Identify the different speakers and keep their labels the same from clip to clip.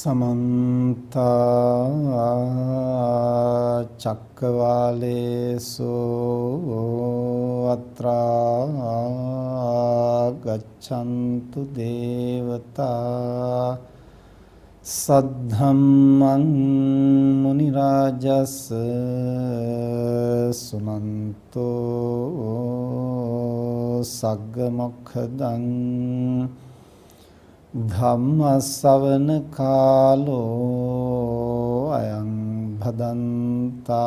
Speaker 1: समन्त चक्रवालेषु अत्रा गच्छन्तु देवता सद्धम्मं मुनिराजस् सुनन्तो सग्गमोक्खदं ධම්මස්සවන කාලෝ අයං භදන්තා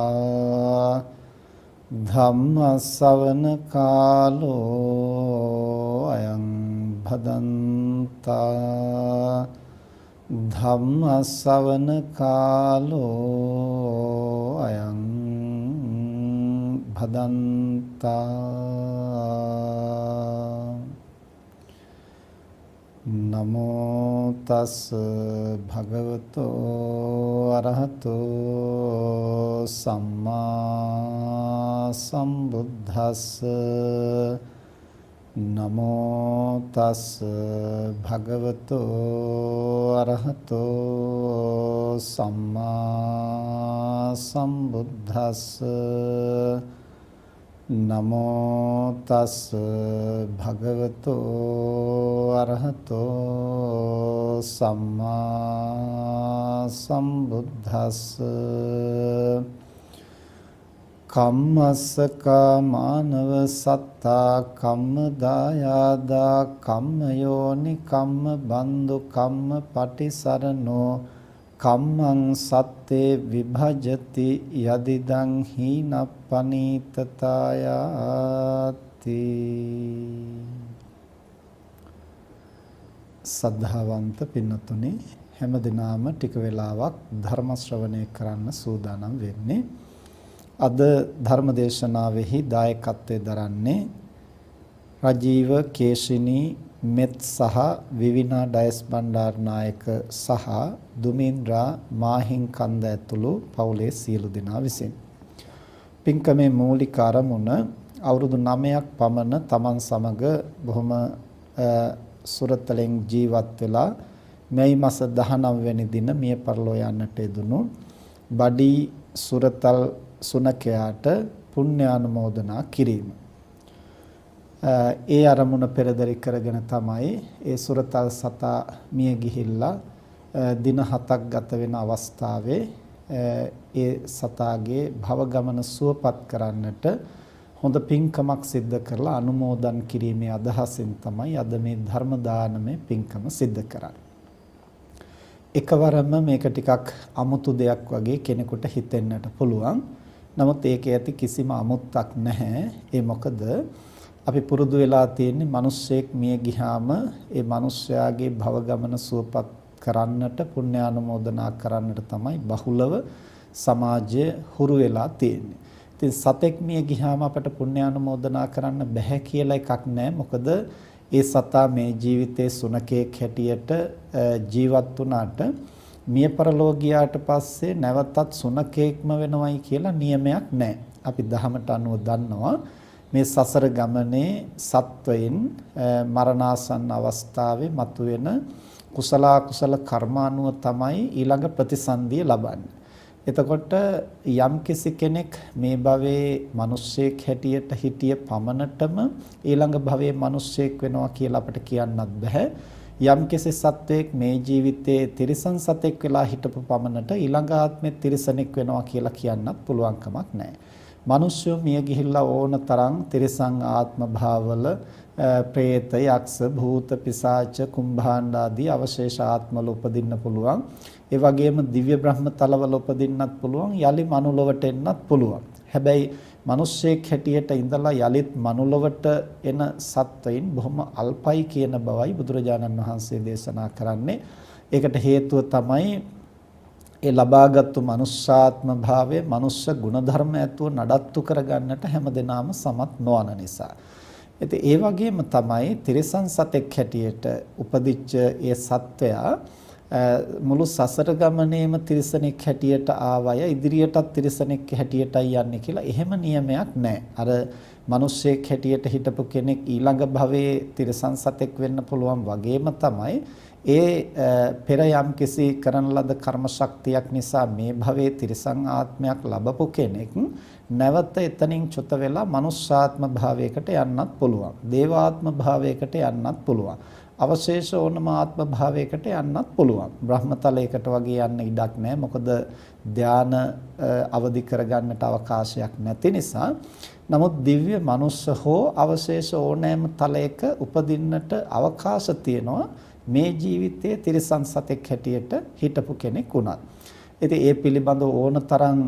Speaker 1: ධම්මස්සවන කාලෝ අයං භදන්තා ධම්මස්සවන කාලෝ අයං භදන්තා නමෝ තස් භගවතෝ අරහතෝ සම්මා සම්බුද්දස්ස නමෝ තස් භගවතෝ අරහතෝ සම්මා සම්බුද්දස්ස නමෝ තස් භගවතෝ අරහතෝ සම්මා සම්බුද්දස්ස කම්මස්සකා මානව සත්තා කම්මදායාදා කම්මයෝනි කම්ම බන්දු කම්ම පටිසරණෝ කම්මං සත්තේ විභජති යදිදං හීනප්පනීතතායාති. සද්ධාවන්ත පින්නතුනි, හැමදිනම ටික වෙලාවක් ධර්ම ශ්‍රවණය කරන්න සූදානම් වෙන්නේ. අද ධර්ම දේශනාවෙහි දායකත්වයෙන් දරන්නේ රජීව කේශිනී මෙත් සහ විවිනා ඩයස් බණ්ඩාරනායක සහ දුමින්ද්‍රා මාහින්කන්ද ඇතුළු පවුලේ සියලු දෙනා විසින් පින්කමේ මූලික අරමුණ අවුරුදු 9ක් පමණ තමන් සමග බොහොම සුරතලෙන් ජීවත් වෙලා මැයි මාස 19 වෙනි දින මිය පරලෝ යන්නට යෙදුණු බඩී සුරතල් සුනකයාට පුණ්‍යානුමෝදනා කිරීම. ඒ අරමුණ පෙරදරි කරගෙන තමයි ඒ සුරතල් සතා මිය ගිහිල්ලා දින 7ක් ගත වෙන අවස්ථාවේ ඒ සතාගේ භව ගමන සුවපත් කරන්නට හොඳ පින්කමක් සිද්ධ කරලා අනුමෝදන් කිරීමේ අදහසින් තමයි අද මේ ධර්ම දානමය පින්කම සිද්ධ කරන්නේ. එකවරම මේක ටිකක් අමුතු දෙයක් වගේ කෙනෙකුට හිතෙන්නට පුළුවන්. නමුත් ඒකේ ඇති කිසිම අමුත්තක් නැහැ. ඒ මොකද අපි පුරුදු වෙලා තියෙන්නේ මිනිස්සෙක් මිය ගියාම ඒ මිනිස්යාගේ භව ගමන සුවපත් කරන්නට පුණ්‍යානුමෝදනා කරන්නට තමයි බහුලව සමාජය හුරු වෙලා තියෙන්නේ. ඉතින් සතෙක් මිය ගියාම අපට පුණ්‍යානුමෝදනා කරන්න බෑ කියලා එකක් නැහැ. මොකද ඒ සතා මේ ජීවිතයේ සුනකෙක් හැටියට ජීවත් වුණාට මිය පරලෝ ගියාට පස්සේ නැවතත් සුනකෙක්ම වෙනවයි කියලා නියමයක් නැහැ. අපි දහමට අනුව දන්නවා මේ සසර ගමනේ සත්වයින් මරණාසන්න අවස්ථාවේ මතුවෙන කුසල කුසල කර්මානුව තමයි ඊළඟ ප්‍රතිසන්දිය ලබන්නේ. එතකොට යම්කිසි කෙනෙක් මේ භවයේ මිනිස්සෙක් හැටියට හිටිය පමණටම ඊළඟ භවයේ මිනිස්සෙක් වෙනවා කියලා අපිට කියන්නත් බෑ. යම්කිසි සත්වයක් මේ ජීවිතයේ තිරිසන් සතෙක් වෙලා හිටපු පමණට ඊළඟ ආත්මෙත් තිරිසනෙක් වෙනවා කියලා කියන්නත් පුළුවන් කමක් නැහැ. මිනිස්සු මිය ගිහිල්ලා ඕන තරම් තිරිසන් ආත්ම භාවවල പ്രേත යක්ෂ භූත පිසාච කුම්භාණ්ඩ ආදී අවශේෂ ආත්මවල උපදින්න පුළුවන්. ඒ වගේම දිව්‍ය බ්‍රහ්ම තලවල උපදින්නත් පුළුවන්. යලි මනුලොවට එන්නත් පුළුවන්. හැබැයි මිනිස්සෙක් හැටියට ඉඳලා යලිත් මනුලොවට එන සත්වයින් බොහොම අල්පයි කියන බවයි බුදුරජාණන් වහන්සේ දේශනා කරන්නේ. ඒකට හේතුව තමයි ඒ ලබාගත්තු මනුෂ්‍යාත්ම භාවය මනුෂ්‍ය ගුණධර්ම ඇතුව නඩත්තු කරගන්නට හැමදෙනාම සමත් නොවන නිසා. ඉතින් ඒ වගේම තමයි තිරිසන් සතෙක් හැටියට උපදිච්ච ඒ සත්වයා මුළු සසර ගමනේම තිරිසනෙක් හැටියට ආවය ඉදිරියටත් තිරිසනෙක් හැටියටයි යන්නේ කියලා එහෙම නියමයක් නැහැ. අර මිනිස්සෙක් හැටියට හිටපු කෙනෙක් ඊළඟ භවයේ තිරිසන් සතෙක් වෙන්න පුළුවන් වගේම තමයි ඒ පෙර යම් කිසි කරන ලද කර්ම ශක්තියක් නිසා මේ භවයේ තිරිසන් ආත්මයක් ලැබපු කෙනෙක් නැවත එතනින් චුත වෙලා මනුෂ්‍යාත්ම භාවයකට යන්නත් පුළුවන්. දේවාත්ම භාවයකට යන්නත් පුළුවන්. අවශේෂ ඕනම ආත්ම භාවයකට යන්නත් පුළුවන්. බ්‍රහ්මතලයකට වගේ යන්න ඉඩක් නැහැ. මොකද ධාන අවදි කරගන්නට අවකාශයක් නැති නිසා. නමුත් දිව්‍ය මනුස්ස හෝ අවශේෂ ඕනෑම තලයක උපදින්නට අවකාශ තියෙනවා. මේ ජීවිතයේ තිරිසන් සතෙක් හැටියට හිටපු කෙනෙක් වුණත්. ඉතින් ඒ පිළිබඳව ඕනතරම්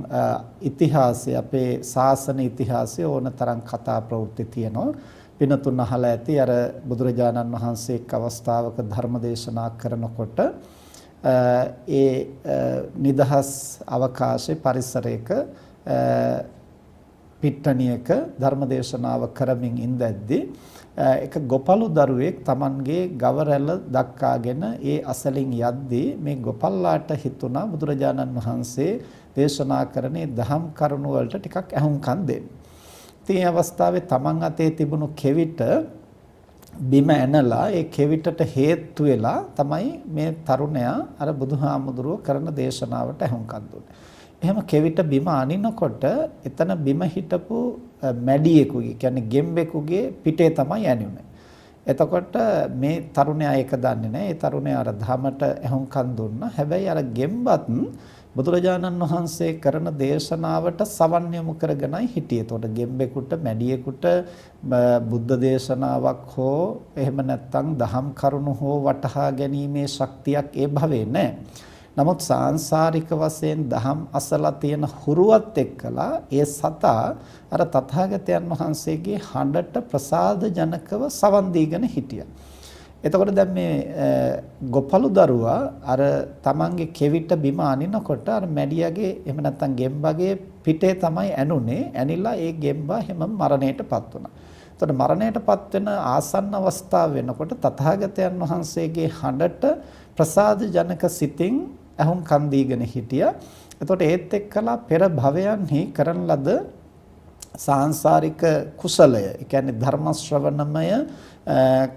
Speaker 1: ඉතිහාසය අපේ ශාසන ඉතිහාසයේ ඕනතරම් කතා ප්‍රවෘත්ති තියෙනවා. පිනතුන් අහලා ඇති අර බුදුරජාණන් වහන්සේ එක් අවස්ථාවක ධර්ම දේශනා කරනකොට ඒ නිදහස් අවකාශයේ පරිසරයක පිට්ටනියක ධර්ම දේශනාව කරමින් ඉඳද්දී එක ගොපළු දරුවෙක් Tamanගේ ගව රැළ දක්කාගෙන ඒ අසලින් යද්දී මේ ගොපල්ලාට හිතුණා බුදුරජාණන් වහන්සේ දේශනා කරන්නේ දහම් කරුණු වලට ටිකක් අහුම්කම් දෙන්න. ඉතින් අවස්ථාවේ Taman අතේ තිබුණු කෙවිත බිම ඇනලා ඒ කෙවිතට හේතු වෙලා තමයි මේ තරුණයා අර බුදුහාමුදුරුව කරන දේශනාවට අහුම්කම් දුන්නේ. එහෙම කෙවිත බිම අනිනකොට එතන බිම හිටපු මැඩියෙකුගේ කියන්නේ ගෙම්බෙකුගේ පිටේ තමයි ඇනුනේ. එතකොට මේ තරුණයා ඒක දන්නේ නැහැ. ඒ තරුණයා අර ධමයට ඇහුම්කන් දුන්නා. හැබැයි අර ගෙම්බත් බුදුරජාණන් වහන්සේ කරන දේශනාවට සවන් යොමු කරගෙනයි හිටියේ. එතකොට ගෙම්බෙකුට මැඩියෙකුට බුද්ධ දේශනාවක් හෝ එහෙම නැත්නම් දහම් කරුණු හෝ වටහා ගැනීමේ ශක්තියක් ඒ භවේ නැහැ. නමුත් සාංශාරික වශයෙන් දහම් අසලා තියෙන හුරුවත් එක්කලා ඒ සතා අර තථාගතයන් වහන්සේගේ හඬට ප්‍රසාද ජනකව සවන් දීගෙන හිටියා. එතකොට දැන් මේ ගොපළු දරුවා අර තමන්ගේ කෙවිත බිම අනිනකොට අර මැඩියාගේ එහෙම නැත්නම් ගෙම්බගේ පිටේ තමයි ඇනුනේ. ඇනිලා ඒ ගෙම්බා හැම මරණයටපත් වුණා. එතකොට මරණයටපත් වෙන ආසන්න අවස්ථාව වෙනකොට තථාගතයන් වහන්සේගේ හඬට ප්‍රසාද ජනක සිතින් අහුම් කන් දීගෙන හිටියා. එතකොට ඒත් එක්කලා පෙර භවයන්හි කරන ලද සාංශාරික කුසලය, ඒ කියන්නේ ධර්ම ශ්‍රවණමය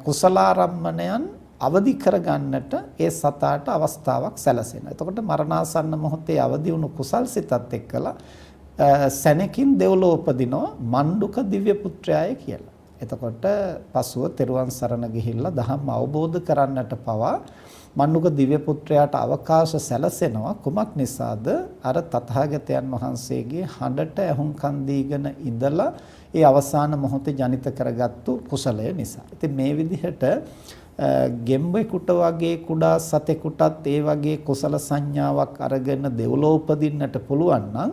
Speaker 1: කුසලාරම්මණයන් අවදි කරගන්නට ඒ සතාට අවස්ථාවක් සැලසෙනවා. එතකොට මරණාසන්න මොහොතේ අවදි වුණු කුසල් සිතත් එක්කලා සැනකින් දෙව්ලොව උපදිනවා මණ්ඩුක දිව්‍ය පුත්‍රයාය කියලා. එතකොට පසුව තෙරුවන් සරණ ගිහිල්ලා ධම්ම අවබෝධ කරන්නට පවා මණ්ඩුක දිව්‍ය පුත්‍රයාට අවකාශ සැලසෙනවා. කුමක් නිසාද? අර තථාගතයන් වහන්සේගේ හඬට ඇහුම්කන් දීගෙන ඉඳලා ඒ අවසාන මොහොතේ ජනිත කරගත්තු කුසලය නිසා. ඉතින් මේ විදිහට ගෙම්බෙකුට වගේ කුඩා සතෙකුටත් ඒ වගේ කුසල සංඥාවක් අරගෙන දෙව්ලොව උපදින්නට පුළුවන් නම්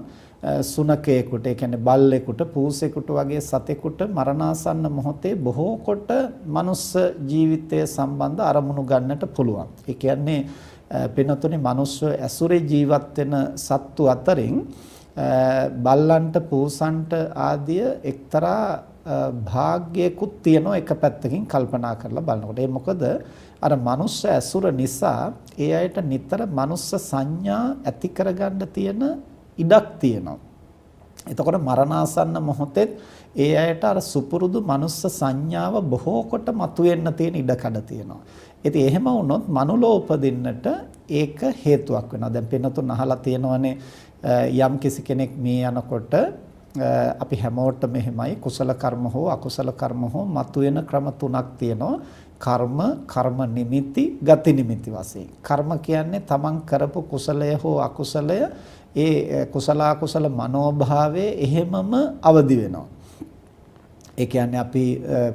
Speaker 1: සුනකයෙකුට, ඒ කියන්නේ බල්ලෙකුට, පූසෙකුට වගේ සතෙකුට මරණාසන්න මොහොතේ බොහෝ කොට මනුස්ස ජීවිතය සම්බන්ධ අරමුණු ගන්නට පුළුවන්. ඒ කියන්නේ පිනතුනේ මනුස්ස ඇසුරේ ජීවත් වෙන සත්තු අතරින් බල්ලන්ට, පූසන්ට ආදිය එක්තරා භාග්‍යකුත් තියෙනවා එක පැත්තකින් කල්පනා කරලා බලනකොට. ඒ මොකද අර මනුස්ස ඇසුර නිසා ඒ අයට නිතර මනුස්ස සංඥා ඇති කරගන්න තියෙන ඉඩක් තියෙනවා. එතකොට මරණාසන්න මොහොතේ ඒ අයට අර සුපුරුදු මනුස්ස සංඥාව බොහෝ කොට මතුවෙන්න තියෙන ඉඩකඩ තියෙනවා. ඉතින් එහෙම වුණොත් මනුලෝ උපදින්නට ඒක හේතුවක් වෙනවා. දැන් පින්නතුන් අහලා තියෙනවනේ යම් කිසි කෙනෙක් මේ යනකොට අපි හැමෝටම මෙහෙමයි කුසල කර්ම හෝ අකුසල කර්ම හෝ මතුවෙන ක්‍රම තුනක් තියෙනවා. කර්ම, කර්ම නිමිති, ගති නිමිති වශයෙන්. කර්ම කියන්නේ තමන් කරපු කුසලය හෝ අකුසලය ඒ කුසල අකුසල මනෝභාවයේ එහෙමම අවදි වෙනවා. ඒ කියන්නේ අපි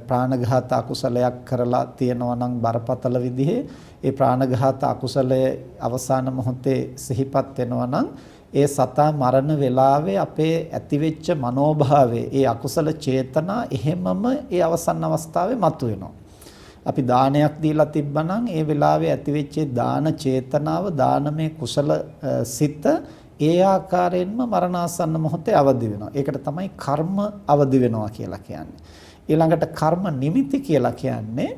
Speaker 1: ප්‍රාණඝාත අකුසලයක් කරලා තියෙනවා නම් බරපතල විදිහේ ඒ ප්‍රාණඝාත අකුසලය අවසාන මොහොතේ සිහිපත් වෙනවා නම් ඒ සතා මරණ වෙලාවේ අපේ ඇතිවෙච්ච මනෝභාවයේ ඒ අකුසල චේතනා එහෙමම ඒ අවසන් අවස්ථාවේ මතුවෙනවා. අපි දානයක් දීලා තිබ්බනම් ඒ වෙලාවේ ඇතිවෙච්ච දාන චේතනාව, දානමය කුසල සිත ඒ ආකාරයෙන්ම මරණාසන්න මොහොතේ අවදි වෙනවා. ඒකට තමයි කර්ම අවදි වෙනවා කියලා කියන්නේ. ඊළඟට කර්ම නිමිති කියලා කියන්නේ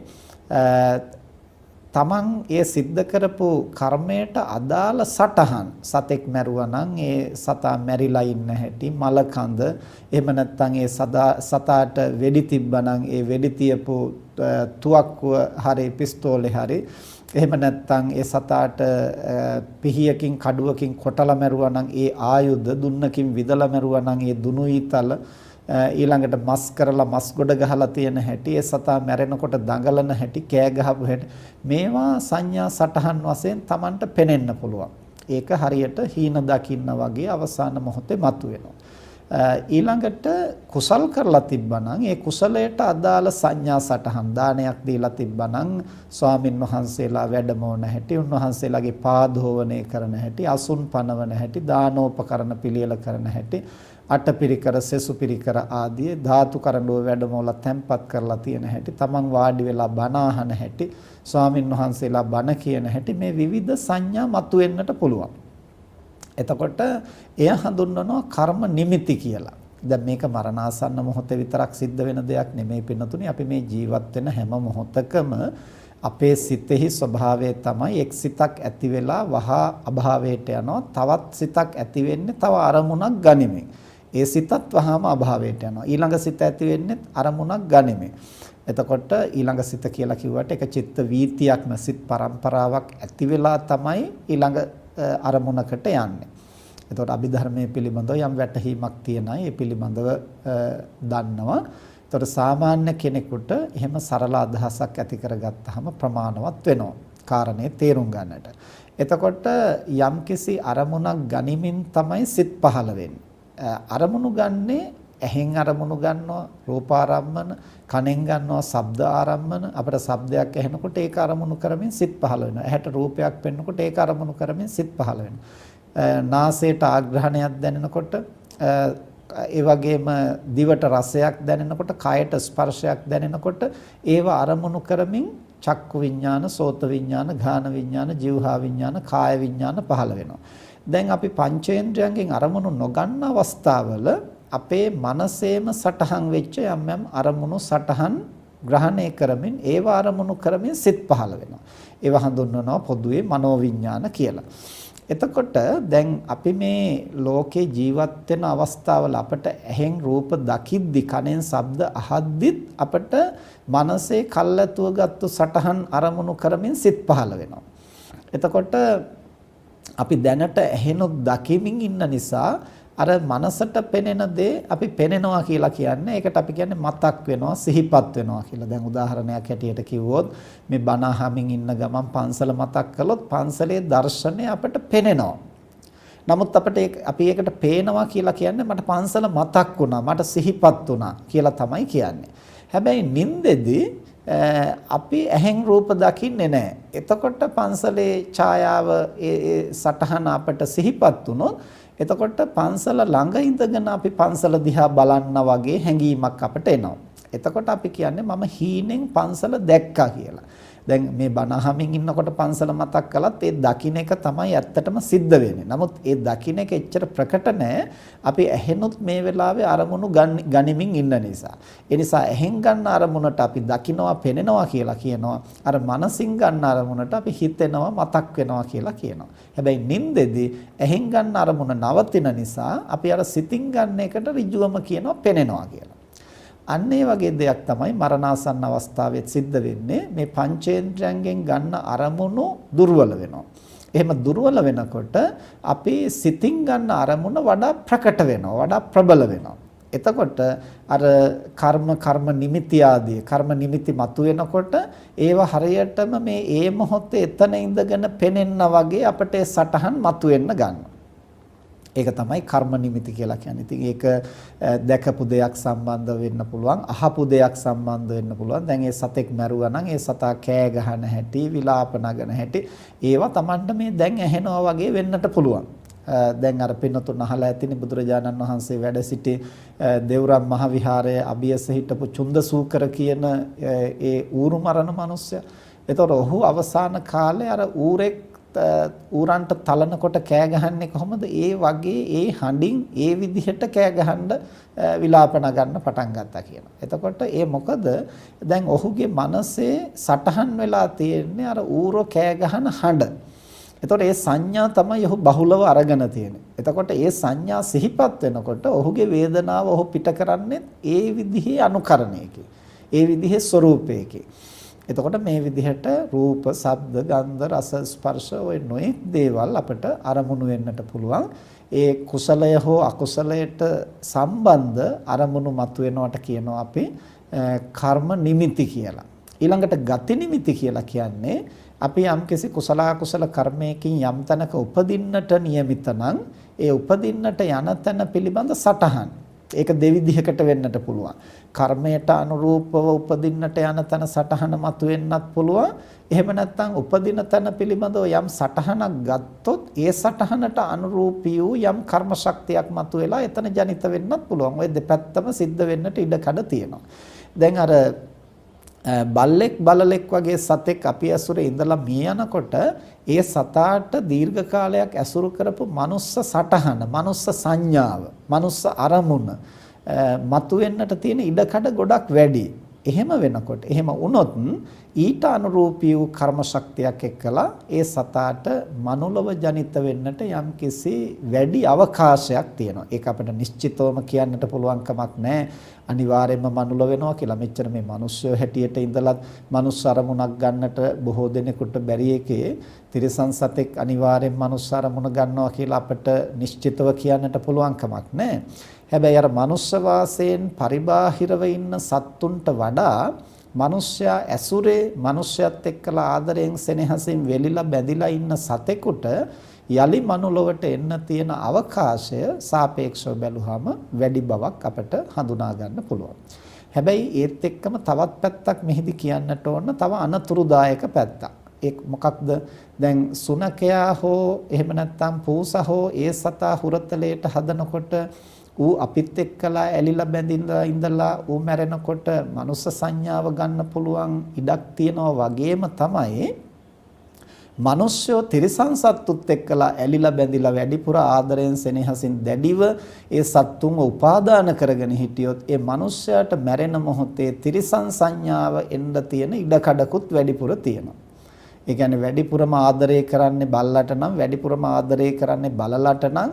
Speaker 1: තමන් ඒ සිද්ධ කරපු කර්මයට අදාළ සටහන් සතෙක් මැරුවා නම් ඒ සතා මැරිලා ඉන්න හැටි මල කඳ එහෙම නැත්නම් ඒ සතාට වෙඩි තිබ්බා නම් ඒ වෙඩි තියපු තුවක්කුව හරි පිස්තෝලේ හරි එහෙම නැත්නම් ඒ සතාට පිහියකින් කඩුවකින් කොටලා මැරුවා නම් ඒ ආයුධ දුන්නකින් විදලා මැරුවා නම් ඒ දුනු ඊතල ඊළඟට මස් කරලා මස් ගොඩ ගහලා තියෙන හැටි ඒ සතා මැරෙනකොට දඟලන හැටි කෑ ගහපු හැටි මේවා සංඥා සටහන් වශයෙන් Tamanට පෙනෙන්න පුළුවන්. ඒක හරියට හීන දකින්න වගේ අවසාන මොහොතේ මතුවෙනවා. ඊළඟට කුසල් කරලා තිබ්බනම් ඒ කුසලයට අදාළ සංඥා සටහන් දානයක් දීලා තිබ්බනම් ස්වාමින් වහන්සේලා වැඩමවන හැටි උන්වහන්සේලාගේ පාදෝවණය කරන හැටි අසුන් පනවන හැටි දානෝපකරණ පිළියෙල කරන හැටි අටපිරිකර සෙසුපිරිකර ආදී ධාතු කරඬුව වැඩමවලා තැම්පත් කරලා තියෙන හැටි තමන් වාඩි වෙලා බණ අහන හැටි ස්වාමින් වහන්සේලා බණ කියන හැටි මේ විවිධ සංඥා මතුවෙන්නට පුළුවන්. එතකොට එය හඳුන්වනවා කර්ම නිමිති කියලා. දැන් මේක මරණාසන්න මොහොතේ විතරක් සිද්ධ වෙන දෙයක් නෙමෙයි පින්නතුනි. අපි මේ ජීවත් වෙන හැම මොහොතකම අපේ සිතෙහි ස්වභාවය තමයි එක් සිතක් ඇති වෙලා වහා අභාවයට යනවා. තවත් සිතක් ඇති වෙන්නේ තව අරමුණක් ගනිමින්. ඒ සිතත් වහාම අභාවයට යනවා. ඊළඟ සිත ඇති වෙන්නේ අරමුණක් ගනිමින්. එතකොට ඊළඟ සිත කියලා කිව්වට ඒක චිත්ත වීතියක්ම සිත් පරම්පරාවක් ඇති වෙලා තමයි ඊළඟ අරමුණකට යන්නේ. එතකොට අභිධර්මයේ පිළිබඳව යම් වැටහීමක් තියෙන අය ඒ පිළිබඳව දන්නවා. එතකොට සාමාන්‍ය කෙනෙකුට එහෙම සරල අදහසක් ඇති කරගත්තාම ප්‍රමාණවත් වෙනවා. කාරණේ තේරුම් ගන්නට. එතකොට යම්කිසි අරමුණක් ගනිමින් තමයි සිත් පහළ වෙන්නේ. අරමුණු ගන්නේ ඇහෙන් අරමුණු ගන්නවා රූපාරම්මන, කනෙන් ගන්නවා ශබ්ද ආරම්මන. අපිට ශබ්දයක් ඇහෙනකොට ඒක අරමුණු කරමින් සිත් පහළ වෙනවා. ඇහැට රූපයක් පෙනෙනකොට ඒක අරමුණු කරමින් සිත් පහළ වෙනවා. නාසයට ආග්‍රහණයක් දැනෙනකොට ඒ වගේම දිවට රසයක් දැනෙනකොට, කයට ස්පර්ශයක් දැනෙනකොට ඒව අරමුණු කරමින් චක්කු විඥාන, සෝත විඥාන, ගාන විඥාන, જીවහා විඥාන, කාය විඥාන පහළ වෙනවා. දැන් අපි පංචේන්ද්‍රයන්ගෙන් අරමුණු නොගන්න අවස්ථාවල අපේ මනසේම සටහන් වෙච්ච යම් යම් අරමුණු සටහන් ග්‍රහණය කරමින් ඒව අරමුණු කරමින් සිත් පහළ වෙනවා. ඒව හඳුන්වනවා පොදුවේ මනෝවිඥාන කියලා. එතකොට දැන් අපි මේ ලෝකේ ජීවත් වෙන අවස්ථාවල අපට ඇහෙන් රූප දකිද්දි කනෙන් ශබ්ද අහද්දිත් අපට මනසේ කල්ැතුව ගත්තු සටහන් අරමුණු කරමින් සිත් පහළ වෙනවා. එතකොට අපි දැනට ඇහෙනොත් දකිමින් ඉන්න නිසා අර මනසට පෙනෙන දේ අපි පෙනෙනවා කියලා කියන්නේ ඒකට අපි කියන්නේ මතක් වෙනවා සිහිපත් වෙනවා කියලා. දැන් උදාහරණයක් හැටියට කිව්වොත් මේ බණ අහමින් ඉන්න ගමන් පන්සල මතක් කළොත් පන්සලේ දර්ශනය අපට පෙනෙනවා. නමුත් අපිට අපි ඒකට පේනවා කියලා කියන්නේ මට පන්සල මතක් වුණා, මට සිහිපත් වුණා කියලා තමයි කියන්නේ. හැබැයි නින්දෙදී අපි ඇහෙන් රූප දකින්නේ නැහැ. එතකොට පන්සලේ ඡායාව ඒ සටහන අපට සිහිපත් වුණොත් එතකොට පන්සල ළඟ ඉඳගෙන අපි පන්සල දිහා බලන්න වගේ හැඟීමක් අපට එනවා. එතකොට අපි කියන්නේ මම හීනෙන් පන්සල දැක්කා කියලා. දැන් මේ බණ අහමින් ඉන්නකොට පන්සල මතක් කළත් ඒ දකින්න එක තමයි ඇත්තටම සිද්ධ වෙන්නේ. නමුත් ඒ දකින්න එක එච්චර ප්‍රකට නැහැ. අපි ඇහෙනොත් මේ වෙලාවේ අරමුණු ගනිමින් ඉන්න නිසා. ඒ නිසා ඇහෙන් ගන්න අරමුණට අපි දකින්නවා, පෙනෙනවා කියලා කියනවා. අර මනසින් ගන්න අරමුණට අපි හිතෙනවා, මතක් වෙනවා කියලා කියනවා. හැබැයි නින්දෙදී ඇහෙන් ගන්න අරමුණ නවතින නිසා අපි අර සිතින් ගන්න එකට ඍජුවම කියනවා පෙනෙනවා කියලා. අන්න ඒ වගේ දෙයක් තමයි මරණාසන්න අවස්ථාවෙත් සිද්ධ වෙන්නේ. මේ පංචේන්ද්‍රයන්ගෙන් ගන්න අරමුණු දුර්වල වෙනවා. එහෙම දුර්වල වෙනකොට අපි සිතින් ගන්න අරමුණ වඩා ප්‍රකට වෙනවා, වඩා ප්‍රබල වෙනවා. එතකොට අර කර්ම නිමිති ආදී කර්ම නිමිති මතුවෙනකොට ඒව හරියටම මේ ඒ මොහොතේ එතන ඉඳගෙන පෙනෙන්න වගේ අපිට සටහන් මතුවෙන්න ගන්නවා. ඒක තමයි කර්ම නිමිති කියලා කියන්නේ. ඉතින් ඒක දැකපු දෙයක් සම්බන්ධ වෙන්න පුළුවන්, අහපු දෙයක් සම්බන්ධ වෙන්න පුළුවන්. දැන් ඒ සතෙක් මැරුවා නම් ඒ සතා කෑ ගහන හැටි, විලාප නගන හැටි, ඒවා Tamanට මේ දැන් ඇහෙනවා වගේ වෙන්නට පුළුවන්. දැන් අර පින්නතුන් අහලා ඇතිනේ බුදුරජාණන් වහන්සේ වැඩ සිටි දෙව්රම් මහ විහාරයේ අභියස හිටපු චුන්දසූකර කියන ඒ ඌරු මරණ මිනිස්සයා. ඒතකොට ඔහු අවසාන කාලේ අර ඌරෙක් ඌරන්ට තලනකොට කෑ ගහන්නේ කොහොමද? ඒ වගේ ඒ හඬින් ඒ විදිහට කෑ ගහන්න විලාප නගන්න පටන් ගත්තා කියනවා. එතකොට ඒ මොකද දැන් ඔහුගේ මනසේ සටහන් වෙලා තියෙන්නේ අර ඌරෝ කෑ ගහන හඬ. එතකොට ඒ සංඥා තමයි ඔහු බහුලව අරගෙන තියෙන්නේ. එතකොට ඒ සංඥා සිහිපත් වෙනකොට ඔහුගේ වේදනාව ඔහු පිට කරන්නේ ඒ විදිහේ අනුකරණයකින්. ඒ විදිහේ ස්වરૂපයකින්. එතකොට මේ විදිහට රූප, ශබ්ද, ගන්ධ, රස, ස්පර්ශ ඔය නොයෙක් දේවල් අපිට අරමුණු වෙන්නට පුළුවන්. ඒ කුසලය හෝ අකුසලයට සම්බන්ධ අරමුණු මතුවෙනවට කියනවා අපි කර්ම නිමිති කියලා. ඊළඟට ගති නිමිති කියලා කියන්නේ අපි යම්කිසි කුසල අකුසල කර්මයකින් යම් තැනක උපදින්නට නියමිත නම් ඒ උපදින්නට යන තැන පිළිබඳ සටහන්. ඒක දෙවිධයකට වෙන්නට පුළුවන්. කර්මයට අනුරූපව උපදින්නට යන තැන සටහන මතුවෙන්නත් පුළුවන්. එහෙම නැත්නම් උපදින තැන පිළිබඳව යම් සටහනක් ගත්තොත් ඒ සටහනට අනුරූපී වූ යම් කර්ම ශක්තියක් මතුවෙලා එතන ජනිත වෙන්නත් පුළුවන්. ওই දෙපැත්තම සිද්ධ වෙන්නට ඉඩ කඩ තියෙනවා. දැන් අර බල්ලෙක් බලලෙක් වගේ සතෙක් අපි ඇසුරේ ඉඳලා මිය යනකොට ඒ සතාට දීර්ඝ කාලයක් ඇසුරු කරපු මනුස්ස සටහන, මනුස්ස සංඥාව, මනුස්ස අරමුණ මතුවෙන්නට තියෙන ඉඩකඩ ගොඩක් වැඩි. එහෙම වෙනකොට එහෙම වුණොත් ඊට අනුරූපී වූ කර්ම ශක්තියක් එක්කලා ඒ සතාට මනුලව ජනිත වෙන්නට යම්කිසි වැඩි අවකාශයක් තියෙනවා. ඒක අපිට නිශ්චිතවම කියන්නට පුළුවන් කමක් නැහැ. අනිවාර්යයෙන්ම මනුල වෙනවා කියලා. මෙච්චර මේ මිනිස්සු හැටියට ඉඳලත් මනුස්ස අරමුණක් ගන්නට බොහෝ දෙනෙකුට බැරි එකේ තිරිසන් සතෙක් අනිවාර්යෙන් මනුස්ස අරමුණ ගන්නවා කියලා අපිට නිශ්චිතව කියන්නට පුළුවන් කමක් නැහැ. හැබැයි අර මනුස්ස වාසයෙන් පරිබාහිරව ඉන්න සත්තුන්ට වඩා මිනිස්සයා ඇසුරේ මිනිස්සයත් එක්කලා ආදරයෙන් සෙනෙහසින් වෙලිලා බැඳිලා ඉන්න සතෙකුට යලි මනුලොවට එන්න තියෙන අවකාශය සාපේක්ෂව බැලුවම වැඩි බවක් අපට හඳුනා ගන්න පුළුවන්. හැබැයි ඒත් එක්කම තවත් පැත්තක් මෙහිදී කියන්නට ඕන තව අනතුරුදායක පැත්තක්. ඒ මොකක්ද? දැන් සුනකයා හෝ එහෙම නැත්නම් පූසා හෝ ඒ සතා හුරතලයට හදනකොට ඌ අපිත් එක්කලා ඇලිලා බැඳිලා ඉඳලා ඌ මැරෙනකොට මනුස්ස සංඥාව ගන්න පුළුවන් ඉඩක් තියනවා වගේම තමයි මිනිස්සු තිරිසන් සත්තුත් එක්කලා ඇලිලා බැඳිලා වැඩිපුර ආදරයෙන් සෙනෙහසින් දැඩිව ඒ සත්තුන්ව උපාදාන කරගෙන හිටියොත් ඒ මිනිස්යාට මැරෙන මොහොතේ තිරිසන් සංඥාව එන්න තියෙන ඉඩකඩකුත් වැඩිපුර තියෙනවා. ඒ කියන්නේ වැඩිපුරම ආදරය කරන්නේ බල්ලට නම් වැඩිපුරම ආදරය කරන්නේ බලලට නම්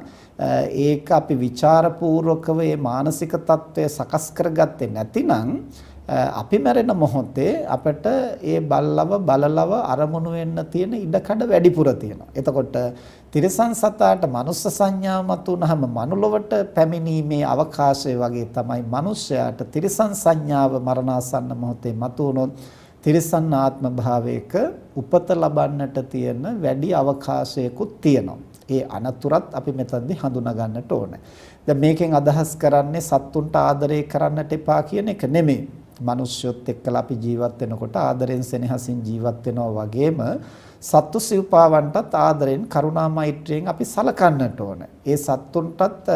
Speaker 1: ඒක අපි ਵਿਚාරපූර්වකව මේ මානසික తත්වය සකස් කරගත්තේ නැතිනම් අපි මැරෙන මොහොතේ අපිට ඒ බල්ලව බලලව අරමුණු වෙන්න තියෙන ඉඩකඩ වැඩිපුර තියෙනවා. එතකොට තිරිසන් සතාට මනුස්ස සංඥා මතුනහම මනුලොවට පැමිණීමේ අවකාශය වගේ තමයි මිනිස්යාට තිරිසන් සංඥාව මරණාසන්න මොහොතේ මතුනොත් තිරිසන් ආත්ම භාවයක උපත ලබන්නට තියෙන වැඩි අවකාශයකුත් තියෙනවා. ඒ අනතුරත් අපි මෙතනදී හඳුනා ගන්නට ඕනේ. දැන් මේකෙන් අදහස් කරන්නේ සත්තුන්ට ආදරය කරන්නට එපා කියන එක නෙමෙයි. මිනිස්සුත් එක්කලා අපි ජීවත් වෙනකොට ආදරෙන් සෙනෙහසින් ජීවත් වෙනවා වගේම සත්තු සිව්පාවන්ටත් ආදරෙන් කරුණා මෛත්‍රියෙන් අපි සලකන්නට ඕනේ. ඒ සත්තුන්ටත්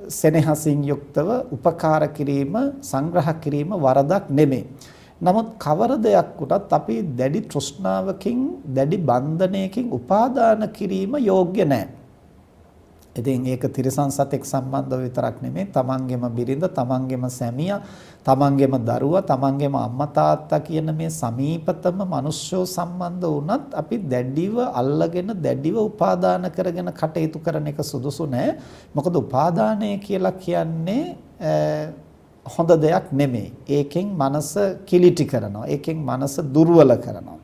Speaker 1: සෙනෙහසින් යුක්තව උපකාර කිරීම, සංග්‍රහ කිරීම වරදක් නෙමෙයි. නමුත් කවර දෙයක් උටත් අපි දැඩි තෘෂ්ණාවකින් දැඩි බන්ධනයකින් උපාදාන කිරීම යෝග්‍ය නැහැ. ඉතින් ඒක තිරිසන් සතෙක් සම්බන්ධව විතරක් නෙමෙයි තමන්ගේම බිරිඳ, තමන්ගේම සැමියා, තමන්ගේම දරුවා, තමන්ගේම අම්මා තාත්තා කියන මේ සමීපතම මිනිස්සු සම්බන්ධ වුණත් අපි දැඩිව අල්ලගෙන දැඩිව උපාදාන කරගෙන කටයුතු කරන එක සුදුසු නැහැ. මොකද උපාදානය කියලා කියන්නේ හොඳ දෙයක් නෙමෙයි. ඒකෙන් මනස කිලිටි කරනවා. ඒකෙන් මනස දුර්වල කරනවා.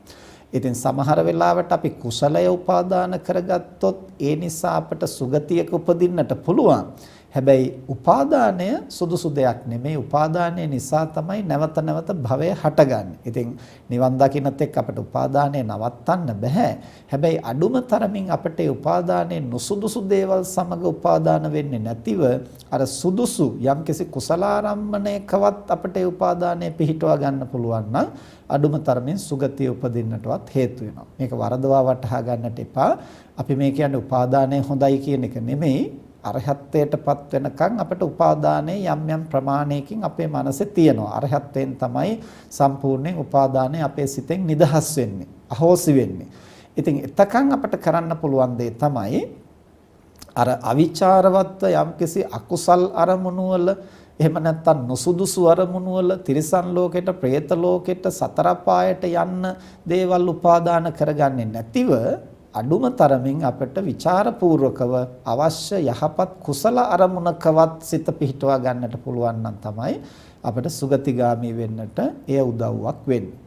Speaker 1: ඉතින් සමහර වෙලාවට අපි කුසලය උපාදාන කරගත්තොත් ඒ නිසා අපට සුගතියක උපදින්නට පුළුවන්. හැබැයි උපාදානය සුදුසු දෙයක් නෙමෙයි. උපාදානය නිසා තමයි නැවත නැවත භවය හටගන්නේ. ඉතින් නිවන් දකින්නත් එක්ක අපට උපාදානය නවත්තන්න බෑ. හැබැයි අඩුම තරමින් අපට උපාදානයේ නුසුදුසු දේවල් සමග උපාදාන වෙන්නේ නැතිව අර සුදුසු යම්කිසි කුසලාරම්මණයකවත් අපට උපාදානය පිහිටවා ගන්න පුළුවන් නම් අඩුම තරමින් සුගතිය උපදින්නටවත් හේතු වෙනවා. මේක වරදවා වටහා ගන්නට එපා. අපි මේ කියන්නේ උපාදානය හොඳයි කියන එක නෙමෙයි. අරහත්ත්වයටපත් වෙනකන් අපිට උපාදානයේ යම් යම් ප්‍රමාණයකින් අපේ මනසේ තියෙනවා. අරහත්ත්වයෙන් තමයි සම්පූර්ණයෙන් උපාදානය අපේ සිතෙන් නිදහස් වෙන්නේ, අහෝසි වෙන්නේ. ඉතින් එතකන් අපිට කරන්න පුළුවන් දේ තමයි අර අවිචාරවත්ව යම්කිසි අකුසල් අරමුණු වල එහෙම නැත්නම් නුසුදුසු අරමුණු වල තිරිසන් ලෝකෙට, പ്രേත ලෝකෙට, සතර පායට යන්න දේවල් උපාදාන කරගන්නේ නැතිව අඩුම තරමින් අපිට ਵਿਚාරපූර්වකව අවශ්‍ය යහපත් කුසල අරමුණකවත් සිත පිහිටවා ගන්නට පුළුවන් නම් තමයි අපිට සුගතිගාමී වෙන්නට එය උදව්වක් වෙන්නේ.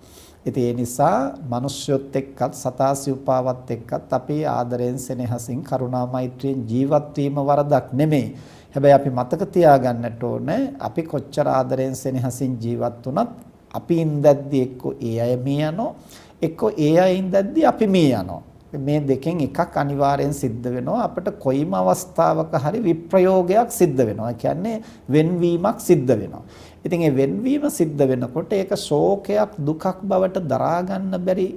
Speaker 1: ඉතින් ඒ නිසා මිනිස්යොත් එක්කත් සතාසිව්පාවත් එක්කත් අපි ආදරයෙන් සෙනෙහසින් කරුණා මෛත්‍රියෙන් ජීවත් වීම වරදක් නෙමෙයි. හැබැයි අපි මතක තියාගන්නට ඕනේ අපි කොච්චර ආදරයෙන් සෙනෙහසින් ජීවත් වුණත් අපි ඉඳද්දි එක්ක ඒ අය මේ යනවා, එක්ක ඒ අය ඉඳද්දි අපි මේ යනවා. මේ දෙකෙන් එකක් අනිවාර්යෙන් සිද්ධ වෙනවා. අපිට කොයිම අවස්ථාවක හරි විප්‍රයෝගයක් සිද්ධ වෙනවා. ඒ කියන්නේ වෙන්වීමක් සිද්ධ වෙනවා. ඉතින් ඒ වෙන්වීම සිද්ධ වෙනකොට ඒක ශෝකයක් දුකක් බවට දරා ගන්න බැරි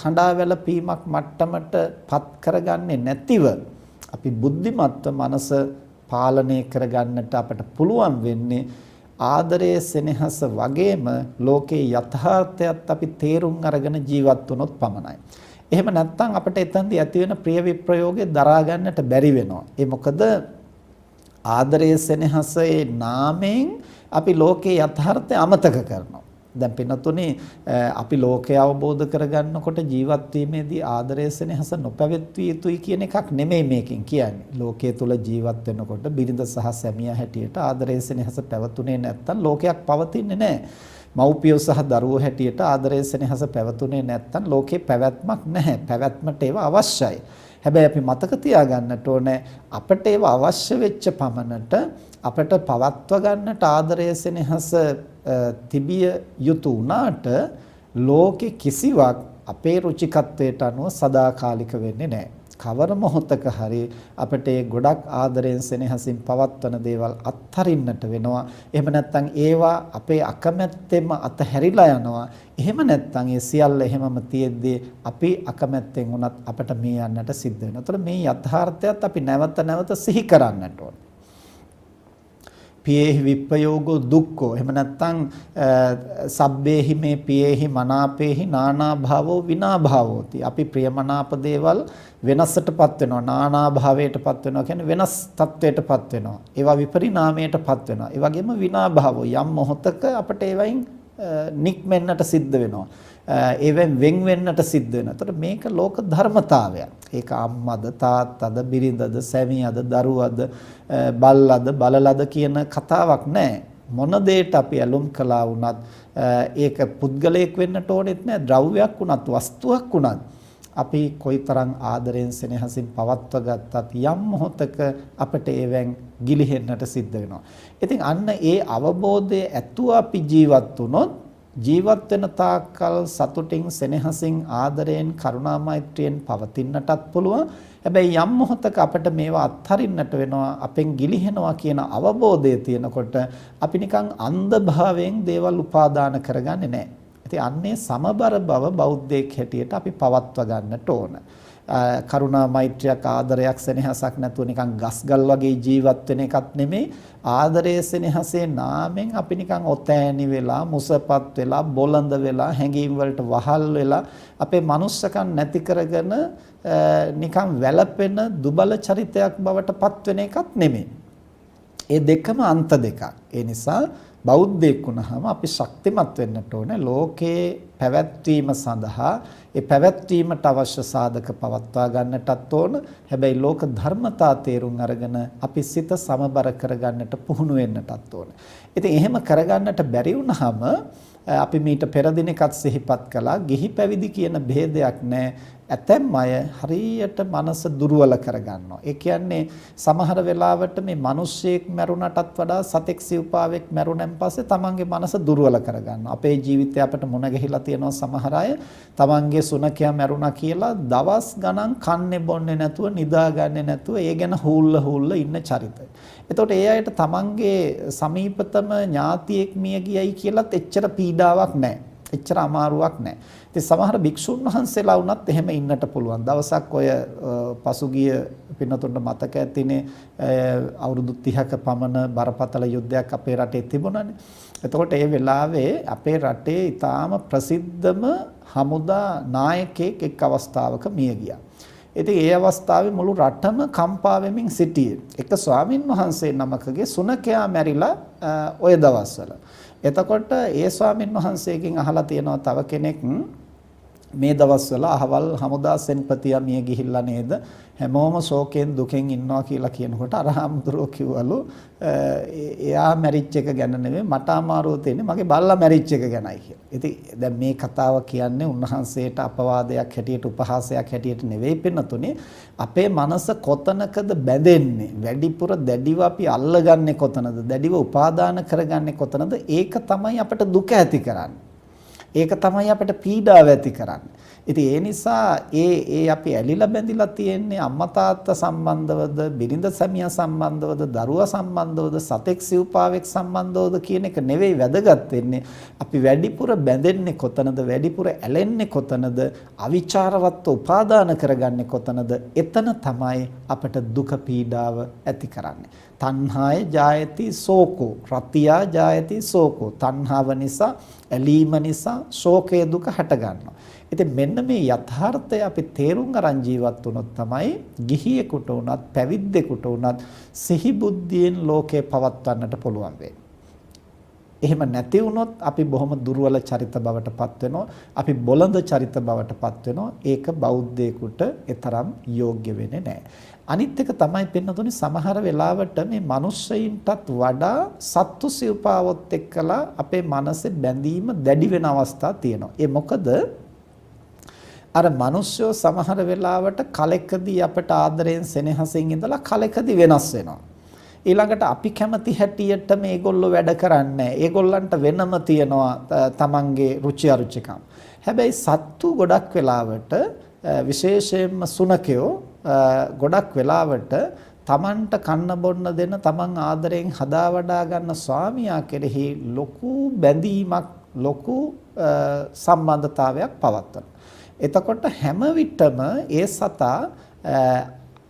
Speaker 1: හඬා වැළපීමක් මට්ටමට පත් කරගන්නේ නැතිව අපි බුද්ධිමත්ව මනස පාලනය කරගන්නට අපට පුළුවන් වෙන්නේ ආදරයේ සෙනෙහස වගේම ලෝකේ යථාර්ථයත් අපි තේරුම් අරගෙන ජීවත් වුණොත් පමණයි. එහෙම නැත්නම් අපිට එතනදී ඇති වෙන ප්‍රිය විප්‍රයෝගේ දරා ගන්නට බැරි වෙනවා. ඒ මොකද ආදරයේ සෙනෙහසේ නාමයෙන් අපි ලෝකේ යථාර්ථය අමතක කරනවා. දැන් පින්නතුනේ අපි ලෝකය අවබෝධ කරගන්නකොට ජීවත් වීමේදී ආදරයේ සෙනෙහස නොපැවැත්විය යුතුයි කියන එකක් නෙමෙයි මේකෙන් කියන්නේ. ලෝකයේ තුල ජීවත් වෙනකොට බිරිඳ සහ සැමියා හැටියට ආදරයේ සෙනෙහස පැවතුනේ නැත්නම් ලෝකයක් පවතින්නේ නැහැ. මව්පියෝ සහ දරුවෝ හැටියට ආදරයේ සෙනෙහස පැවතුනේ නැත්නම් ලෝකේ පැවැත්මක් නැහැ. පැවැත්මට ඒවා අවශ්‍යයි. හැබැයි අපි මතක තියාගන්නට ඕනේ අපට ඒවා අවශ්‍ය වෙච්ච පමණට අපට පවත්ව ගන්නට ආදරයේ සෙනෙහස තිබිය යුතු වුණාට ලෝකේ කිසිවක් අපේ රුචිකත්වයට අනුව සදාකාලික වෙන්නේ නැහැ. කවර මොහොතක හරි අපිට ඒ ගොඩක් ආදරයෙන් සෙනෙහසින් පවත්වන දේවල් අත්හරින්නට වෙනවා. එහෙම නැත්නම් ඒවා අපේ අකමැත්තෙන්ම අතහැරිලා යනවා. එහෙම නැත්නම් ඒ සියල්ල එහෙමම තියෙද්දී අපි අකමැත්තෙන් වුණත් අපිට මේ යන්නට සිද්ධ වෙනවා. ඒතර මේ යථාර්ථයත් අපි නැවත නැවත සිහි කරන්නට ඕන. පියේහි විප්පයෝගෝ දුක්ඛෝ එහෙම නැත්නම් සබ්බේහි මේ පියේහි මනාපේහි නානා භාවෝ විනා භාවෝති. අපි ප්‍රියමනාප දේවල් වෙනසටපත් වෙනවා, නානා භාවයටපත් වෙනවා කියන්නේ වෙනස් තත්වයටපත් වෙනවා. ඒවා විපරිණාමයටපත් වෙනවා. ඒ වගේම විනා භාවෝ යම් මොහොතක අපට ඒවයින් නික්මෙන්නට සිද්ධ වෙනවා. ඒවෙන් වෙන් වෙන්නට සිද්ධ වෙනවා. එතකොට මේක ලෝක ධර්මතාවයක්. ඒක අම්මද තාත්තද බිරිඳද සැමියාද දරුවද බල්ලද බලලද කියන කතාවක් නෑ. මොන දෙයට අපි ඇලුම් කළා වුණත් ඒක පුද්ගලයෙක් වෙන්නට ඕනෙත් නෑ. ද්‍රව්‍යයක් වුණත් වස්තුවක් වුණත් අපි කොයිතරම් ආදරයෙන් සෙනෙහසින් පවත්ව ගත්තත් යම් මොහොතක අපට ඒවෙන් ගිලිහෙන්නට සිද්ධ වෙනවා. ඉතින් අන්න ඒ අවබෝධය ඇතුව අපි ජීවත් වුණොත් ජීවත් වෙන තාක්කල් සතුටින් සෙනෙහසින් ආදරයෙන් කරුණා මෛත්‍රියෙන් පවතින්නටත් පුළුවන්. හැබැයි යම් මොහොතක අපිට මේවා අත්හරින්නට වෙනවා, අපෙන් ගිලිහෙනවා කියන අවබෝධය තියෙනකොට අපි නිකන් අන්ධ භාවයෙන් දේවල් උපාදාන කරගන්නේ නැහැ. ඉතින් අන්නේ සමබර බව බෞද්ධයෙක් හැටියට අපි පවත්වා ගන්නට ඕන. කරුණා මෛත්‍රියක් ආදරයක් සෙනෙහසක් නැතුව නිකන් ගස්ගල් වගේ ජීවත් වෙන එකක් නෙමෙයි. ආදරයේ සෙනෙහසේ නාමෙන් අපි නිකන් ඔතෑණි වෙලා මුසපත් වෙලා බොළඳ වෙලා හැඟීම් වලට වහල් වෙලා අපේ මනුස්සකම් නැති කරගෙන නිකන් වැළපෙන දුබල චරිතයක් බවට පත් වෙන එකක් නෙමෙයි. ඒ දෙකම අන්ත දෙකක්. ඒ නිසා බෞද්ධයෙක් වුණාම අපි ශක්තිමත් වෙන්නට ඕනේ ලෝකේ පැවැත්වීම සඳහා. ඒ පැවැත්වීමට අවශ්‍ය සාධක පවත්වා ගන්නටත් ඕන. හැබැයි ලෝක ධර්මතා තේරුම් අරගෙන අපි සිත සමබර කරගන්නට පුහුණු වෙන්නටත් ඕන. ඉතින් එහෙම කරගන්නට බැරි වුණාම අපි මීට පෙර දිනකත් සිහිපත් කළා ගිහි පැවිදි කියන ભેදයක් නැහැ. ඇතැම් අය හරියට මනස දුර්වල කරගන්නවා. ඒ කියන්නේ සමහර වෙලාවට මේ මිනිස්සෙක් මැරුණටත් වඩා සතෙක් සිව්පාවෙක් මැරුණන් පස්සේ තමන්ගේ මනස දුර්වල කරගන්නවා. අපේ ජීවිතය අපිට මුණ ගැහිලා තියෙනවා සමහර අය තමන්ගේ සුනකයා මැරුණා කියලා දවස් ගණන් කන්නේ බොන්නේ නැතුව නිදාගන්නේ නැතුව ඒ ගැන හූල්ල ඉන්න චරිතය. එතකොට ඒ අයට තමන්ගේ සමීපතම ඥාතියෙක් මිය ගියයි කියලාත් එච්චර පීඩාවක් නැහැ. එච්චර අමාරුවක් නැහැ. ඉතින් සමහර භික්ෂුන් වහන්සේලා වුණත් එහෙම ඉන්නට පුළුවන්. දවසක් ඔය පසුගිය පින්නතුන්ට මතක ඇතිනේ අවුරුදු 30ක පමණ බරපතල යුද්ධයක් අපේ රටේ තිබුණානේ. එතකොට ඒ වෙලාවේ අපේ රටේ ඊටාම ප්‍රසිද්ධම හමුදා නායකයෙක් එක් අවස්ථාවක මිය ගියා. ඉතින් ඒ අවස්ථාවේ මුළු රටම කම්පා වෙමින් සිටියේ. එක ස්වාමින් වහන්සේ නමකගේ සුනකයා මැරිලා ওই දවස්වල. එතකොට ඒ ස්වාමින් වහන්සේගෙන් අහලා තියෙනවා තව කෙනෙක් මේ දවස්වල අහවල් හමුදා සෙන්පතියා මිය ගිහිල්ලා නේද? හැමෝම ශෝකයෙන් දුකෙන් ඉන්නවා කියලා කියනකොට අර හාමුදුරුවෝ කිව්වලු එයා මැරිච් එක ගැන නෙමෙයි මට අමාරුව තියෙන්නේ මගේ බල්ලා මැරිච් එක ගැනයි කියලා. ඉතින් දැන් මේ කතාව කියන්නේ උන්වහන්සේට අපවාදයක් හැටියට උපහාසයක් හැටියට නෙවෙයි පින්නතුනේ අපේ මනස කොතනකද බැඳෙන්නේ වැඩිපුර දැඩිව අපි අල්ලගන්නේ කොතනද දැඩිව උපාදාන කරගන්නේ කොතනද ඒක තමයි අපට දුක ඇති කරන්නේ. ඒක තමයි අපිට පීඩාව ඇති කරන්නේ. ඉතින් ඒ නිසා ඒ අපි ඇලිලා බැඳිලා තියෙන්නේ අම්මා තාත්තා සම්බන්ධවද, බිරිඳ සැමියා සම්බන්ධවද, දරුවා සම්බන්ධවද, සතෙක් සිව්පාවෙක් සම්බන්ධවද කියන එක නෙවෙයි වැදගත් වෙන්නේ. අපි වැඩිපුර බැඳෙන්නේ කොතනද, වැඩිපුර ඇලෙන්නේ කොතනද, අවිචාරවත්ව උපාදාන කරගන්නේ කොතනද? එතන තමයි අපට දුක පීඩාව ඇති කරන්නේ. තණ්හාය ජායති සෝකෝ රතියා ජායති සෝකෝ තණ්හාව නිසා ඇලීම නිසා ශෝකයේ දුක හට ගන්නවා. ඉතින් මෙන්න මේ යථාර්ථය අපි තේරුම් අරන් ජීවත් වුණොත් තමයි ගිහියෙකුට උනත් පැවිද්දෙකුට උනත් සිහි බුද්ධියෙන් ලෝකේ පවත්වන්නට පුළුවන් වෙන්නේ. එහෙම නැති වුණොත් අපි බොහොම දුර්වල චරිත බවටපත් වෙනවා. අපි බොළඳ චරිත බවටපත් වෙනවා. ඒක බෞද්ධයෙකුට තරම් යෝග්‍ය වෙන්නේ නැහැ. අනිත් එක තමයි පින්නතුනේ සමහර වෙලාවට මේ මිනිස්සෙයින්ටත් වඩා සත්තු සිව්පාවොත් එක්කලා අපේ මනසේ බැඳීම දැඩි වෙන අවස්ථා තියෙනවා. ඒ මොකද අර මිනිස්සු සමහර වෙලාවට කලෙකදී අපට ආදරයෙන් සෙනෙහසින් ඉඳලා කලෙකදී වෙනස් වෙනවා. ඊළඟට අපි කැමති හැටියට මේගොල්ලෝ වැඩ කරන්නේ ඒගොල්ලන්ට වෙනම තියනවා තමන්ගේ රුචි අරුචිකම්. හැබැයි සත්තු ගොඩක් වෙලාවට විශේෂයෙන්ම සුනකයෝ ගොඩක් වෙලාවට තමන්ට කන්න බොන්න දෙන තමන් ආදරයෙන් හදා වඩා ගන්න ස්වාමියා කෙරෙහි ලොකු බැඳීමක් ලොකු සම්බන්ධතාවයක් පවත්වනවා. එතකොට හැම විටම ඒ සතා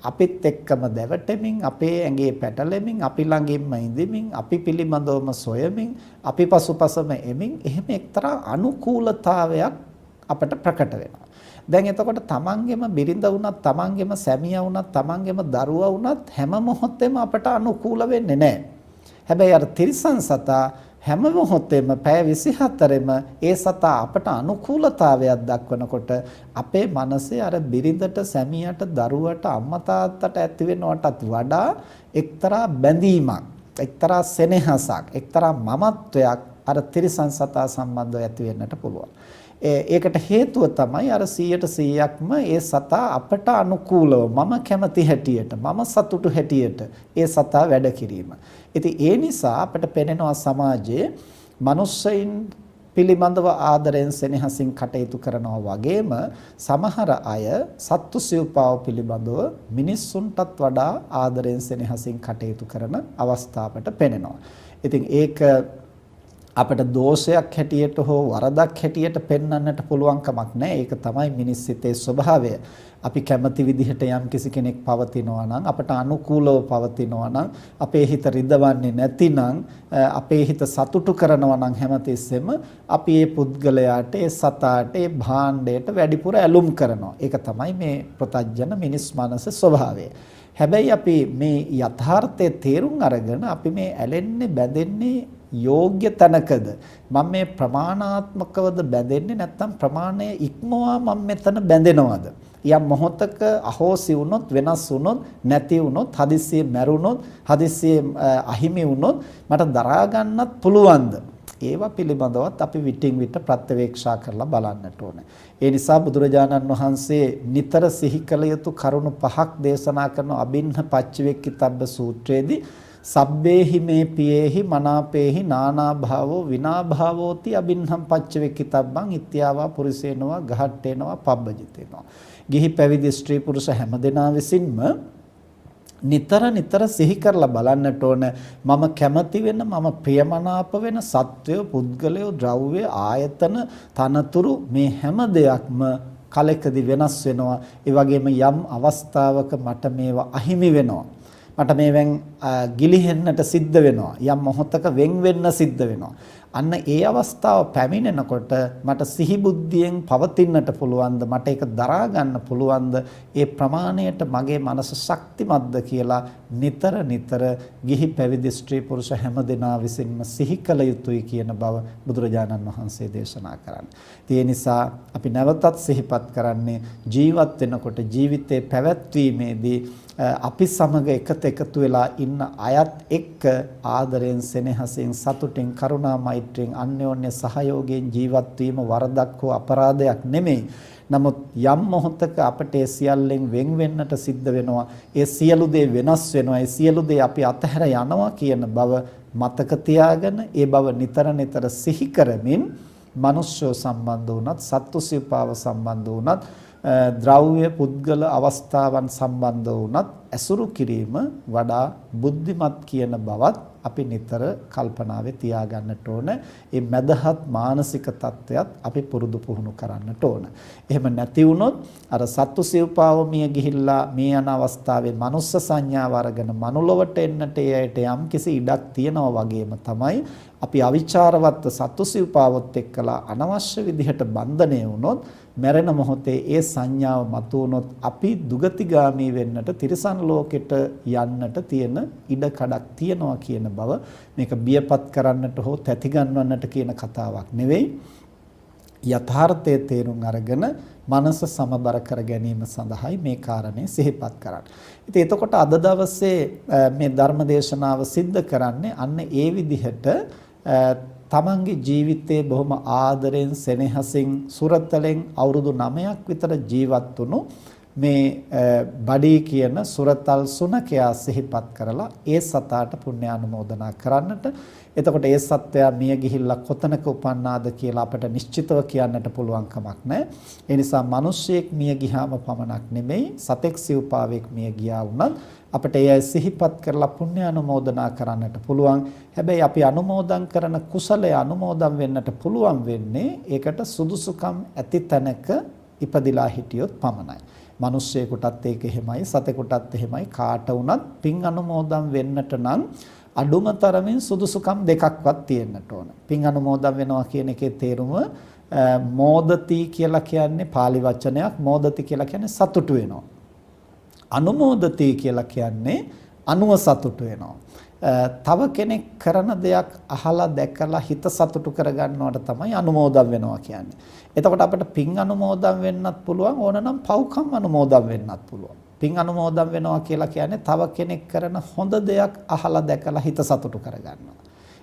Speaker 1: අපිත් එක්කම දැවටෙමින් අපේ ඇඟේ පැටලෙමින් අපි ළඟින්ම ඉඳිමින් අපි පිළිබඳවම සොයමින් අපි පසුපසම එමින් එහෙම එක්තරා අනුකූලතාවයක් අපට ප්‍රකට වෙනවා. දැන් එතකොට තමන්ගේම බිරිඳ වුණත් තමන්ගේම සැමියා වුණත් තමන්ගේම දරුවා වුණත් හැම මොහොතෙම අපට අනුකූල වෙන්නේ නැහැ. හැබැයි අර තිරිසන් සතා හැම මොහොතෙම පැය 24ෙම ඒ සතා අපට අනුකූලතාවයක් දක්වනකොට අපේ මනසේ අර බිරිඳට සැමියාට දරුවට අම්මා තාත්තට ඇති වෙනවටත් වඩා එක්තරා බැඳීමක් එක්තරා සෙනෙහසක් එක්තරා මමත්වයක් අර තිරිසන් සතා සම්බන්ධව ඇති වෙන්නට පුළුවන්. ඒකට හේතුව තමයි අර 100%ක්ම ඒ සතා අපට අනුකූලව මම කැමති හැටියට මම සතුටු හැටියට ඒ සතා වැඩ කිරීම. ඉතින් ඒ නිසා අපට පෙනෙනවා සමාජයේ මිනිස්සෙයින් පිළිබඳව ආදරෙන් සෙනෙහසින් කටයුතු කරනවා වගේම සමහර අය සත්තු සිව්පාව පිළිබඳව මිනිස්සුන්ටත් වඩා ආදරෙන් සෙනෙහසින් කටයුතු කරන අවස්ථාවට පෙනෙනවා. ඉතින් ඒක අපට දෝෂයක් හැටියට හෝ වරදක් හැටියට පෙන්වන්නට පුළුවන් කමක් නැහැ. ඒක තමයි මිනිස් සිතේ ස්වභාවය. අපි කැමති විදිහට යම් කිසි කෙනෙක් පවතිනවා නම් අපට අනුකූලව පවතිනවා නම් අපේ හිත රිදවන්නේ නැතිනම් අපේ හිත සතුටු කරනවා නම් හැමතිස්සෙම අපි මේ පුද්ගලයාට ඒ සතාට ඒ භාණ්ඩයට වැඩිපුර ඇලුම් කරනවා. ඒක තමයි මේ ප්‍රතඥ මිනිස් මනසේ ස්වභාවය. හැබැයි අපි මේ යථාර්ථයේ තේරුම් අරගෙන අපි මේ ඇලෙන්නේ බැඳෙන්නේ යෝග්‍ය තැනකද මම මේ ප්‍රමාණාත්මකවද බැඳෙන්නේ නැත්නම් ප්‍රමාණය ඉක්මවා මම මෙතන බැඳෙනවද යම් මොහොතක අහෝසි වුණොත් වෙනස් වුණොත් නැති වුණොත් හදිස්සියේ මැරුණොත් හදිස්සියේ අහිමි වුණොත් මට දරා ගන්නත් පුළුවන්ද ඒවා පිළිබඳවත් අපි විටින් විට ප්‍රත්‍යවේක්ෂා කරලා බලන්නට ඕනේ. ඒ නිසා බුදුරජාණන් වහන්සේ නිතර සිහි කළ යුතු කරුණු පහක් දේශනා කරන අබින්න පච්චවේක්කිතබ්බ සූත්‍රයේදී සබ්බේහි මේ පියේහි මනාපේහි නානා භාවෝ විනා භාවෝති අබින්හම් පච්චවේක්කිතබ්බං ඉත්‍යාවා පුරිසේනවා ගහට්ටේනවා පබ්බජිතේනවා. ගිහි පැවිදි ස්ත්‍රී පුරුෂ හැමදෙනා විසින්ම නිතර නිතර සිහි කරලා බලන්නට ඕන මම කැමති වෙන මම ප්‍රියමනාප වෙන සත්වය පුද්ගලය ද්‍රව්‍ය ආයතන තනතුරු මේ හැම දෙයක්ම කලකදී වෙනස් වෙනවා. ඒ වගේම යම් අවස්ථාවක මට මේවා අහිමි වෙනවා. මට මේවෙන් ගිලිහෙන්නට සිද්ධ වෙනවා. යම් මොහොතක වෙන් වෙන්න සිද්ධ වෙනවා. අන්න ඒ අවස්ථාව පැමිණෙනකොට මට සිහි බුද්ධියෙන් පවතින්නට පුළුවන්ද මට ඒක දරා ගන්න පුළුවන්ද ඒ ප්‍රමාණයට මගේ මනස ශක්තිමත්ද කියලා නිතර නිතර ගිහි පැවිදි ස්ත්‍රී පුරුෂ හැමදෙනා විසින්ම සිහි කළ යුතුයි කියන බව බුදුරජාණන් වහන්සේ දේශනා කරන්නේ. ඒ නිසා අපි නැවතත් සිහිපත් කරන්නේ ජීවත් වෙනකොට ජීවිතේ පැවැත්වීමේදී අපි සමග එකතු වෙලා ඉන්න අයත් එක්ක ආදරයෙන් සෙනෙහසින් සතුටින් කරුණා මෛත්‍රියෙන් අන්‍යෝන්‍ය සහයෝගයෙන් ජීවත් වීම වරදක් හෝ අපරාධයක් නෙමෙයි. නමුත් යම් මොහොතක අපට ඒ සියල්ලෙන් වෙන් වෙන්නට සිද්ධ වෙනවා. ඒ සියලු දේ වෙනස් වෙනවා. ඒ සියලු දේ අපි අතහැර යනවා කියන බව මතක තියාගෙන ඒ බව නිතර නිතර සිහි කරමින් මනුෂ්‍ය සම්බන්ධ වුණත් සත්තු සිව්පාව සම්බන්ධ වුණත් ද්‍රව්‍ය පුද්ගල අවස්ථාවන් සම්බන්ධ වුණත් ඇසුරු කිරීම වඩා බුද්ධිමත් කියන බවත් අපි නිතර කල්පනාවේ තියාගන්නට ඕන. ඒ මදහත් මානසික තත්ත්වයක් අපි පුරුදු පුහුණු කරන්නට ඕන. එහෙම නැති වුණොත් අර සත්තු සිව්පාව මිය ගිහිල්ලා මේ යන අවස්ථාවේ මනුස්ස සංඥාව අරගෙන මනුලොවට එන්නට එයට යම් කිසි ඉඩක් තියනවා වගේම තමයි අපි අවිචාරවත්ව සත්තු සිව්පාවොත් එක්කලා අනවශ්‍ය විදිහට බන්ධනය වුණොත් මරණ මොහොතේ ඒ සංඥාව මතුවනොත් අපි දුගතිගාමී වෙන්නට තිරිසන් ලෝකෙට යන්නට තියෙන ඉඩ කඩක් තියනවා කියන බව මේක බියපත් කරන්නට හෝ තැති ගන්නවන්නට කියන කතාවක් නෙවෙයි. යථාර්ථයේ තේරුම් අරගෙන මනස සමබර කර ගැනීම සඳහායි මේ කාරණේ සිහිපත් කරන්නේ. ඉතින් එතකොට අද දවසේ මේ ධර්ම දේශනාව සිද්ධ කරන්නේ අන්න ඒ විදිහට තමන්ගේ ජීවිතයේ බොහොම ආදරෙන් සෙනෙහසින් සුරතලෙන් අවුරුදු 9ක් විතර ජීවත් වුණු මේ බඩී කියන සුරතල් සුනකයා සිහිපත් කරලා ඒ සතාට පුණ්‍ය අනුමෝදනා කරන්නට. එතකොට ඒ සත්වයා මිය ගිහිල්ලා කොතනක උපන්නාද කියලා අපට නිශ්චිතව කියන්නට පුළුවන් කමක් නැහැ. ඒ නිසා මිනිස්සෙක් මිය ගියාම පමණක් නෙමෙයි සතෙක් සිව්පාවෙක් මිය ගියා වුණත් අපිට ඒ සිහිපත් කරලා පුණ්‍ය අනුමෝදනා කරන්නට පුළුවන්. හැබැයි අපි අනුමෝදන් කරන කුසලය අනුමෝදන් වෙන්නට පුළුවන් වෙන්නේ ඒකට සුදුසුකම් ඇති තැනක ඉපදිලා හිටියොත් පමණයි. මිනිස්සෙකුටත් ඒක එහෙමයි සතෙකුටත් එහෙමයි කාට වුණත් පින් අනුමෝදන් වෙන්නට නම් අඩුම තරමින් සුදුසුකම් දෙකක්වත් තියෙන්නට ඕන. පින් අනුමෝදන් වෙනවා කියන එකේ තේරුම මෝදති කියලා කියන්නේ pāli වචනයක්. මෝදති කියලා කියන්නේ සතුටු වෙනවා. අනුමෝදති කියලා කියන්නේ අනුව සතුටු වෙනවා. තව කෙනෙක් කරන දෙයක් අහලා දැකලා හිත සතුටු කරගන්නවට තමයි අනුමෝදන් වෙනවා කියන්නේ. එතකොට අපිට පින් අනුමෝදන් වෙන්නත් පුළුවන් ඕනනම් පව්කම් අනුමෝදන් වෙන්නත් පුළුවන්. පින් අනුමෝදන් වෙනවා කියලා කියන්නේ තව කෙනෙක් කරන හොඳ දෙයක් අහලා දැකලා හිත සතුටු කරගන්නවා.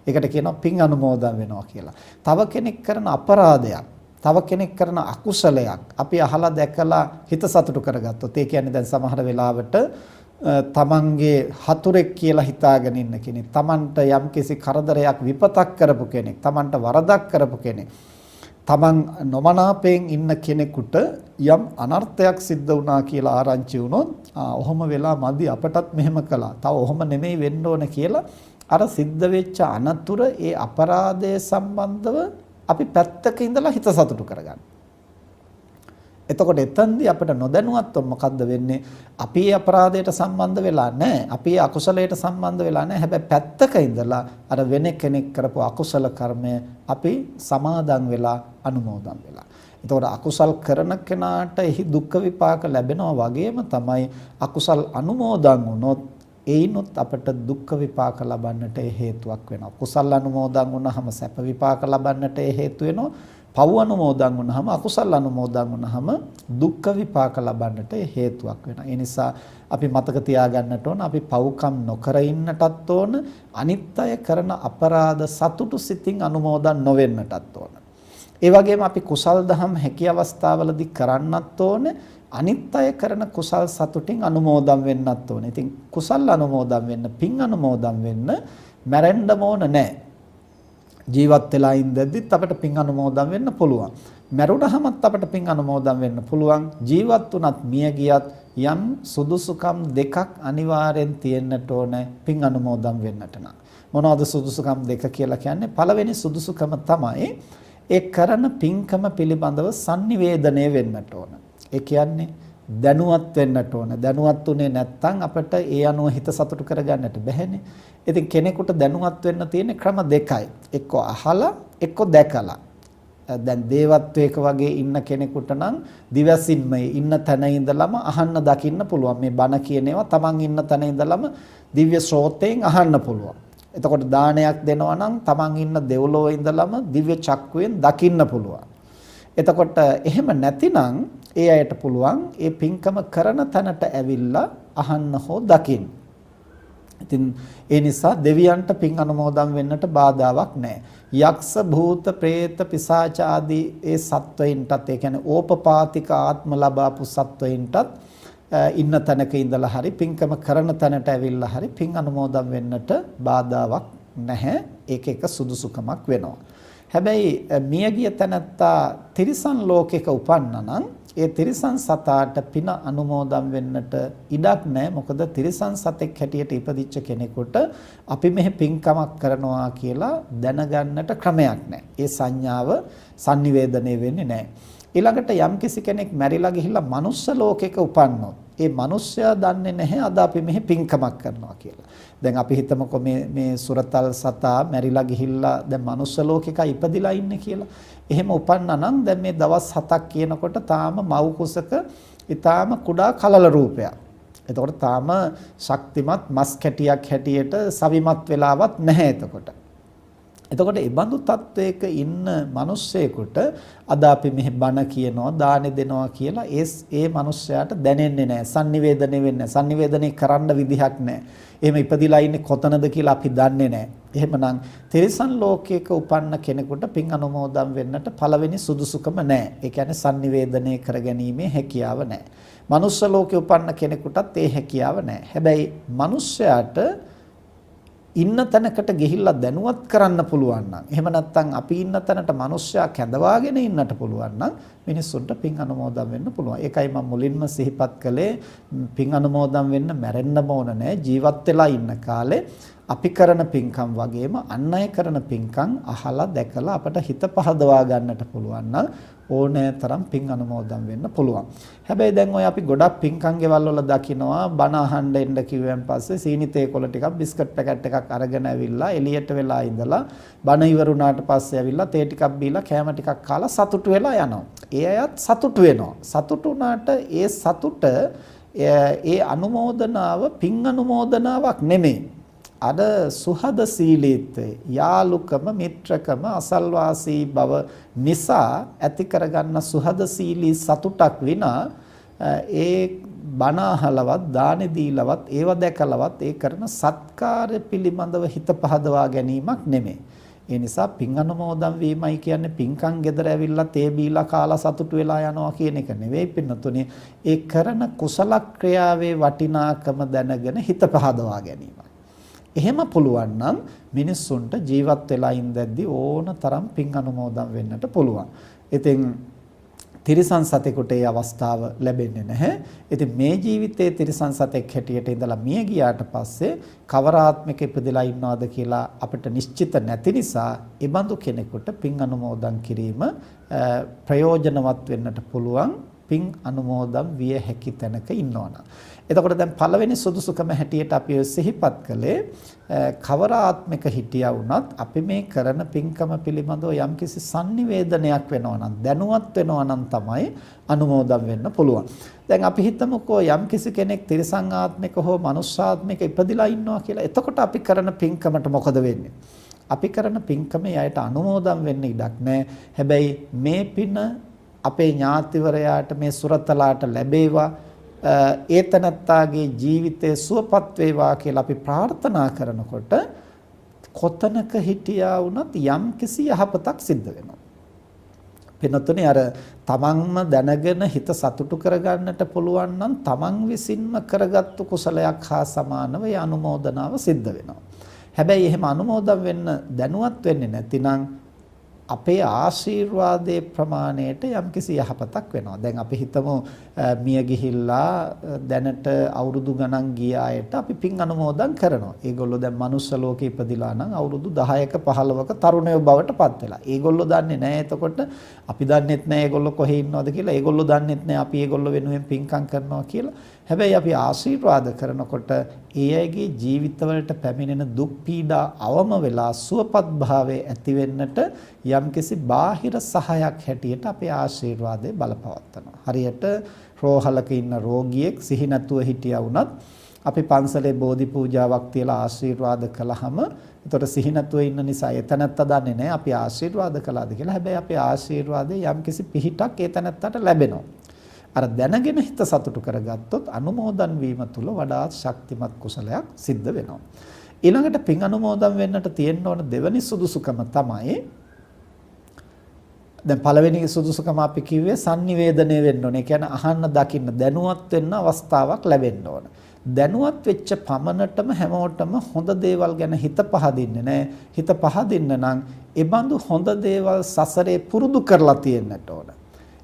Speaker 1: ඒකට කියනවා පින් අනුමෝදන් වෙනවා කියලා. තව කෙනෙක් කරන අපරාධයක් තව කෙනෙක් කරන අකුසලයක් අපි අහලා දැකලා හිත සතුටු කරගත්තොත් ඒ කියන්නේ දැන් සමහර වෙලාවට තමන්ගේ හතුරෙක් කියලා හිතාගෙන ඉන්න කෙනෙක් තමන්ට යම්කිසි කරදරයක් විපතක් කරපු කෙනෙක් තමන්ට වරදක් කරපු කෙනෙක් තමන් නොමනාපයෙන් ඉන්න කෙනෙකුට යම් අනර්ථයක් සිද්ධ වුණා කියලා ආරංචි වුණොත් ඔහොම වෙලා මදි අපටත් මෙහෙම කළා. තව ඔහොම නෙමෙයි වෙන්න ඕන කියලා අර සිද්ධ වෙච්ච අනතුර ඒ අපරාධය සම්බන්ධව අපි පැත්තක ඉඳලා හිත සතුටු කරගන්න. එතකොට එතෙන්දී අපිට නොදැනුවත්ව මොකද්ද වෙන්නේ? අපි ඒ අපරාධයට සම්බන්ධ වෙලා නැහැ. අපි ඒ අකුසලයට සම්බන්ධ වෙලා නැහැ. හැබැයි පැත්තක ඉඳලා අර වෙන කෙනෙක් කරපු අකුසල කර්මය අපි සමාදන් වෙලා අනුමෝදන් වෙලා. එතකොට අකුසල් කරන කෙනාට එහි දුක් විපාක ලැබෙනවා වගේම තමයි අකුසල් අනුමෝදන් වුණොත් ඒනොත් අපට දුක් විපාක ලබන්නට හේතුවක් වෙනවා. කුසල් අනුමෝදන් වුණාම සැප විපාක ලබන්නට හේතු වෙනවා. පව් අනුමෝදන් වුණාම අකුසල් අනුමෝදන් වුණාම දුක් විපාක ලබන්නට හේතුවක් වෙනවා. ඒ නිසා අපි මතක තියාගන්නට ඕන අපි පව්කම් නොකර ඉන්නටත් ඕන අනිත් අය කරන අපරාධ සතුටු සිතින් අනුමෝදන් නොවෙන්නටත් ඕන. ඒ වගේම අපි කුසල් දහම් හැකි අවස්ථාවලදී කරන්නත් ඕන අනිත් අය කරන කුසල් සතුටින් අනුමෝදන් වෙන්නත් ඕන. ඉතින් කුසල් අනුමෝදන් වෙන්න පින් අනුමෝදන් වෙන්න මැරෙන්න ඕන නැහැ. ජීවත් වෙලා ඉඳද්දිත් අපිට පින් අනුමෝදන් වෙන්න පුළුවන්. මැරුණහමත් අපිට පින් අනුමෝදන් වෙන්න පුළුවන්. ජීවත් වුණත් මිය ගියත් යම් සුදුසුකම් දෙකක් අනිවාර්යෙන් තියෙන්නට ඕන පින් අනුමෝදන් වෙන්නට නම්. මොනවද සුදුසුකම් දෙක කියලා කියන්නේ? පළවෙනි සුදුසුකම තමයි ඒ කරන පින්කම පිළිබඳව sannivedanaya වෙන්නට ඕන. ඒ කියන්නේ දැනුවත් වෙන්නට ඕන. දැනුවත් උනේ නැත්නම් අපිට ඒ අනුව හිත සතුටු කරගන්නට බැහැනේ. ඉතින් කෙනෙකුට දැනුවත් වෙන්න තියෙන ක්‍රම දෙකයි. එක්ක අහලා, එක්ක දැකලා. දැන් දේවත්වයක වගේ ඉන්න කෙනෙකුට නම් දිවසින්ම ඉන්න තැන ඉඳලම අහන්න දකින්න පුළුවන්. මේ බණ කියන ඒවා තමන් ඉන්න තැන ඉඳලම දිව්‍ය ශ්‍රෝතයෙන් අහන්න පුළුවන්. එතකොට දානයක් දෙනවා නම් තමන් ඉන්න දෙව්ලොව ඉඳලම දිව්‍ය චක්කුවෙන් දකින්න පුළුවන්. එතකොට එහෙම නැතිනම් ඒ අයට පුළුවන් ඒ පින්කම කරන තැනට ඇවිල්ලා අහන්න හෝ දකින්න. ඉතින් ඒ නිසා දෙවියන්ට පින් අනුමෝදන් වෙන්නට බාධාවක් නැහැ. යක්ෂ භූත പ്രേත පිසාච ආදී ඒ සත්වයින්ටත් ඒ කියන්නේ ඕපපාතික ආත්ම ලබාපු සත්වයින්ටත් ඉන්න තැනක ඉඳලා හරි පින්කම කරන තැනට ඇවිල්ලා හරි පින් අනුමෝදන් වෙන්නට බාධාවක් නැහැ. ඒක එක සුදුසුකමක් වෙනවා. හැබැයි මියගිය තැනත්තා තිරිසන් ලෝකයක උපන්නා නම් ඒ තිරිසන් සතාට පින අනුමෝදන් වෙන්නට ඉඩක් නැහැ. මොකද තිරිසන් සතෙක් හැටියට ඉපදිච්ච කෙනෙකුට අපි මෙහි පින්කමක් කරනවා කියලා දැනගන්නට ක්‍රමයක් නැහැ. ඒ සංඥාව sannivedanaya වෙන්නේ නැහැ. ඊළඟට යම්කිසි කෙනෙක් මැරිලා ගිහිල්ලා මනුස්ස ලෝකයක උපන්නොත් ඒ මනුස්සයා දන්නේ නැහැ අද අපි මෙහි පින්කමක් කරනවා කියලා. දැන් අපි හිතමුකෝ මේ සුරතල් සතා මැරිලා ගිහිල්ලා දැන් මනුස්ස ලෝකෙක ඉපදිලා ඉන්නේ කියලා. එහෙම උපන්නා නම් දැන් මේ දවස් 7ක් කියනකොට තාම මව් කුසක ඊටාම කුඩා කලල රූපයක්. එතකොට තාම ශක්තිමත් මස් කැටියක් හැටියට සවිමත් වෙලාවක් නැහැ එතකොට. එතකොට ඒ බඳු තත්වයක ඉන්න මිනිස්සෙකුට අද අපි මෙහි බණ කියනවා දානෙ දෙනවා කියලා ඒ මිනිස්සයාට දැනෙන්නේ නැහැ. sannivedanaya වෙන්නේ නැහැ. sannivedanaya කරන්න විදිහක් නැහැ. එහෙම ඉපදිලා ඉන්නේ කොතනද කියලා අපි දන්නේ නැහැ. එහෙමනම් තිරිසන් ලෝකයක උපන්න කෙනෙකුට පින් අනුමෝදන් වෙන්නට පළවෙනි සුදුසුකම නැහැ. ඒ කියන්නේ sannivedanaya කරගැනීමේ හැකියාව නැහැ. මනුස්ස ලෝකේ උපන්න කෙනෙකුටත් ඒ හැකියාව නැහැ. හැබැයි මිනිස්සයාට ඉන්න තැනකට ගිහිල්ලා දැනුවත් කරන්න පුළුවන් නම් එහෙම නැත්නම් අපි ඉන්න තැනට මිනිස්සයා කැඳවාගෙන ඉන්නට පුළුවන් නම් මිනිස්සුන්ට පින් අනුමෝදන් වෙන්න පුළුවන්. ඒකයි මම මුලින්ම සිහිපත් කළේ පින් අනුමෝදන් වෙන්න මැරෙන්න ඕන නැහැ. ජීවත් වෙලා ඉන්න කාලේ අපි කරන පින්කම් වගේම අන් අය කරන පින්කම් අහලා දැකලා අපට හිත පහදවා ගන්නට පුළුවන් නම් ඕනෑ තරම් පින් අනුමෝදන් වෙන්න පුළුවන්. හැබැයි දැන් ඔය අපි ගොඩක් පින්කම් ගෙවල් වල දකිනවා බණ අහන්න එන්න කිව්වන් පස්සේ සීනි තේ කොළ ටිකක් බිස්කට් පැකට් එකක් අරගෙන ඇවිල්ලා එළියට වෙලා ඉඳලා බණ ඉවරුණාට පස්සේ ඇවිල්ලා තේ ටිකක් බීලා කෑම ටිකක් කාලා සතුටු වෙලා යනවා. ඒ අයත් සතුටු වෙනවා. සතුටු වුණාට ඒ සතුට ඒ අනුමෝදනාව පින් අනුමෝදනාවක් නෙමෙයි. අර සුහදශීලීත්වය යාලුකම මිත්‍රකම අසල්වාසී බව නිසා ඇති කරගන්න සුහදශීලී සතුටක් විනා ඒ බණ අහලවත් දානෙ දීලවත් ඒව දැකලවත් ඒ කරන සත්කාරය පිළිබඳව හිත පහදවා ගැනීමක් නෙමෙයි. ඒ නිසා පින් අනුමෝදන් වීමයි කියන්නේ පින්කම් ගෙදර ඇවිල්ලා තේ බීලා කාලා සතුටු වෙලා යනවා කියන එක නෙවෙයි පින්නතුනේ. ඒ කරන කුසල ක්‍රියාවේ වටිනාකම දැනගෙන හිත පහදවා ගැනීම. එහෙම පුළුවන් නම් මිනිස්සුන්ට ජීවත් වෙලා ඉඳද්දි ඕන තරම් පින් අනුමෝදන් වෙන්නට පුළුවන්. ඉතින් තිරිසන් සතෙකුට ඒ අවස්ථාව ලැබෙන්නේ නැහැ. ඉතින් මේ ජීවිතයේ තිරිසන් සතෙක් හැටියට ඉඳලා මිය ගියාට පස්සේ කවර ආත්මික ඉපදලා ඉන්නවද කියලා අපිට නිශ්චිත නැති නිසා ඒ බඳු කෙනෙකුට පින් අනුමෝදන් කිරීම ප්‍රයෝජනවත් වෙන්නට පුළුවන්. පින් අනුමෝදන් විය හැකි තැනක ඉන්නවනම්. එතකොට දැන් පළවෙනි සුදුසුකම හැටියට අපි සිහිපත් කළේ කවර ආත්මික හිටියා වුණත් අපි මේ කරන පින්කම පිළිබඳව යම්කිසි sannivedanayak වෙනවා නම් දැනුවත් වෙනවා නම් තමයි අනුමෝදන් වෙන්න පුළුවන්. දැන් අපි හිතමුකෝ යම්කිසි කෙනෙක් තිරිසන් ආත්මික හෝ මනුෂ්‍යාත්මික ඉපදිලා ඉන්නවා කියලා. එතකොට අපි කරන පින්කමට මොකද වෙන්නේ? අපි කරන පින්කමේ අයට අනුමෝදන් වෙන්න ඉඩක් නැහැ. හැබැයි මේ පින අපේ ඥාතිවරයාට මේ සුරතලාට ලැබේවා ඒතනත්තාගේ ජීවිතය සුවපත් වේවා කියලා අපි ප්‍රාර්ථනා කරනකොට කොතනක හිටියා වුණත් යම්කිසි යහපතක් සිද්ධ වෙනවා. වෙනතුනේ අර තමන්ම දැනගෙන හිත සතුටු කරගන්නට පුළුවන් නම් තමන් විසින්ම කරගත්තු කුසලයක් හා සමානව ඒ අනුමෝදනාව සිද්ධ වෙනවා. හැබැයි එහෙම අනුමෝදන් වෙන්න දැනුවත් වෙන්නේ නැතිනම් අපේ ආශිර්වාදයේ ප්‍රමාණයට යම්කිසි යහපතක් වෙනවා. දැන් අපි හිතමු මිය ගිහිල්ලා දැනට අවුරුදු ගණන් ගිය අයට අපි පින් අනුමෝදන් කරනවා. ඒගොල්ලෝ දැන් මනුස්ස ලෝකේ ඉපදිලා නම් අවුරුදු 10ක 15ක තරුණයෝ බවට පත් වෙලා. ඒගොල්ලෝ දන්නේ නැහැ එතකොට අපි දන්නෙත් නැහැ ඒගොල්ලෝ කොහේ ඉන්නවද කියලා. ඒගොල්ලෝ දන්නෙත් නැහැ අපි ඒගොල්ලෝ වෙනුවෙන් පින්කම් කරනවා කියලා. හැබැයි අපි ආශිර්වාද කරනකොට ඒ අයගේ ජීවිතවලට පැමිණෙන දුක් පීඩා අවම වෙලා සුවපත් භාවයේ ඇති වෙන්නට යම්කිසි බාහිර සහයක් හැටියට අපේ ආශිර්වාදය බලපවත්වනවා. හරියට රෝහලක ඉන්න රෝගියෙක් සිහි නැතුව හිටියා වුණත් අපි පන්සලේ බෝධි පූජාවක් තියලා ආශිර්වාද කළාම එතකොට සිහි නැතුව ඉන්න නිසා එතනත්ත දන්නේ නැහැ අපි ආශිර්වාද කළාද කියලා. හැබැයි අපේ ආශිර්වාදයේ යම්කිසි පිහිටක් එතනත්තට ලැබෙනවා. අර දැනගෙන හිත සතුටු කරගත්තොත් අනුමෝදන් වීම තුල වඩාත් ශක්තිමත් කුසලයක් සිද්ධ වෙනවා. ඊළඟට පින් අනුමෝදන් වෙන්නට තියෙන්න ඕන දෙවැනි සුදුසුකම තමයි දැන් පළවෙනි සුදුසුකම අපි කිව්වේ sannivedanaya වෙන්න ඕනේ. ඒ කියන්නේ අහන්න දකින්න දැනුවත් වෙන්න අවස්ථාවක් ලැබෙන්න ඕන. දැනුවත් වෙච්ච පමණටම හැමෝටම හොඳ දේවල් ගැන හිත පහදින්නේ නැහැ. හිත පහදින්න නම් ඒ බඳු හොඳ දේවල් සසරේ පුරුදු කරලා තියෙන්නට ඕන.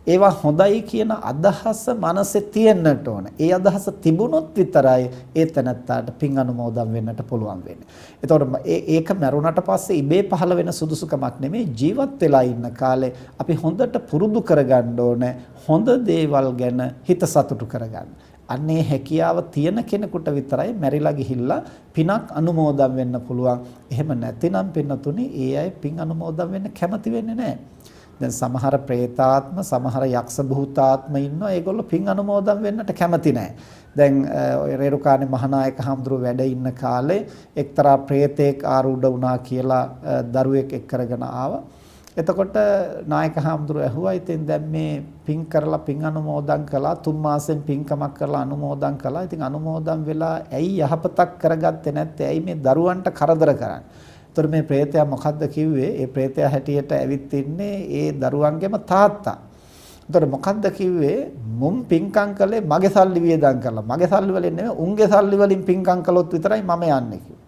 Speaker 1: ඒවා හොඳයි කියන අදහස මනසේ තියෙන්නට ඕන. ඒ අදහස තිබුණොත් විතරයි ඒ තැනත්තාට පින් අනුමෝදන් වෙන්නට පුළුවන් වෙන්නේ. එතකොට ඒක මරුණට පස්සේ ඉබේ පහළ වෙන සුදුසුකමක් නෙමෙයි. ජීවත් වෙලා ඉන්න කාලේ අපි හොඳට පුරුදු කරගන්න ඕන හොඳ දේවල් ගැන හිත සතුටු කරගන්න. අන්නේ හැකියාව තියෙන කෙනෙකුට විතරයි මැරිලා ගිහිල්ලා පිනක් අනුමෝදන් වෙන්න පුළුවන්. එහෙම නැතිනම් පින්නතුනි ඒ අය පින් අනුමෝදන් වෙන්න කැමති වෙන්නේ නැහැ. දැන් සමහර പ്രേතාත්ම සමහර යක්ෂ භූතාත්ම ඉන්නවා ඒගොල්ලෝ පින් අනුමෝදන් වෙන්නට කැමති නැහැ. දැන් ඔය රේරුකානේ මහානායක හඳුරු වැඩ ඉන්න කාලේ එක්තරා പ്രേතෙක් ආරූඪ වුණා කියලා දරුවෙක් එක් කරගෙන ආවා. එතකොට නායක හඳුරු ඇහුවා ඉතින් දැන් මේ පින් කරලා පින් අනුමෝදන් කළා 3 මාසෙන් පින්කමක් කරලා අනුමෝදන් කළා. ඉතින් අනුමෝදන් වෙලා ඇයි යහපතක් කරගත්තේ නැත්තේ? ඇයි මේ දරුවන්ට කරදර කරන්නේ? එතකොට මේ പ്രേතයා මොකද්ද කිව්වේ? ඒ പ്രേතයා හැටියට ඇවිත් ඉන්නේ ඒ දරුවන්ගේම තාත්තා. එතකොට මොකද්ද කිව්වේ? මුම් පින්කම් කළේ මගේ සල්ලි වියදම් කරලා. මගේ සල්ලි වලින් නෙමෙයි උන්ගේ සල්ලි වලින් පින්කම් කළොත් විතරයි මම යන්නේ කිව්වා.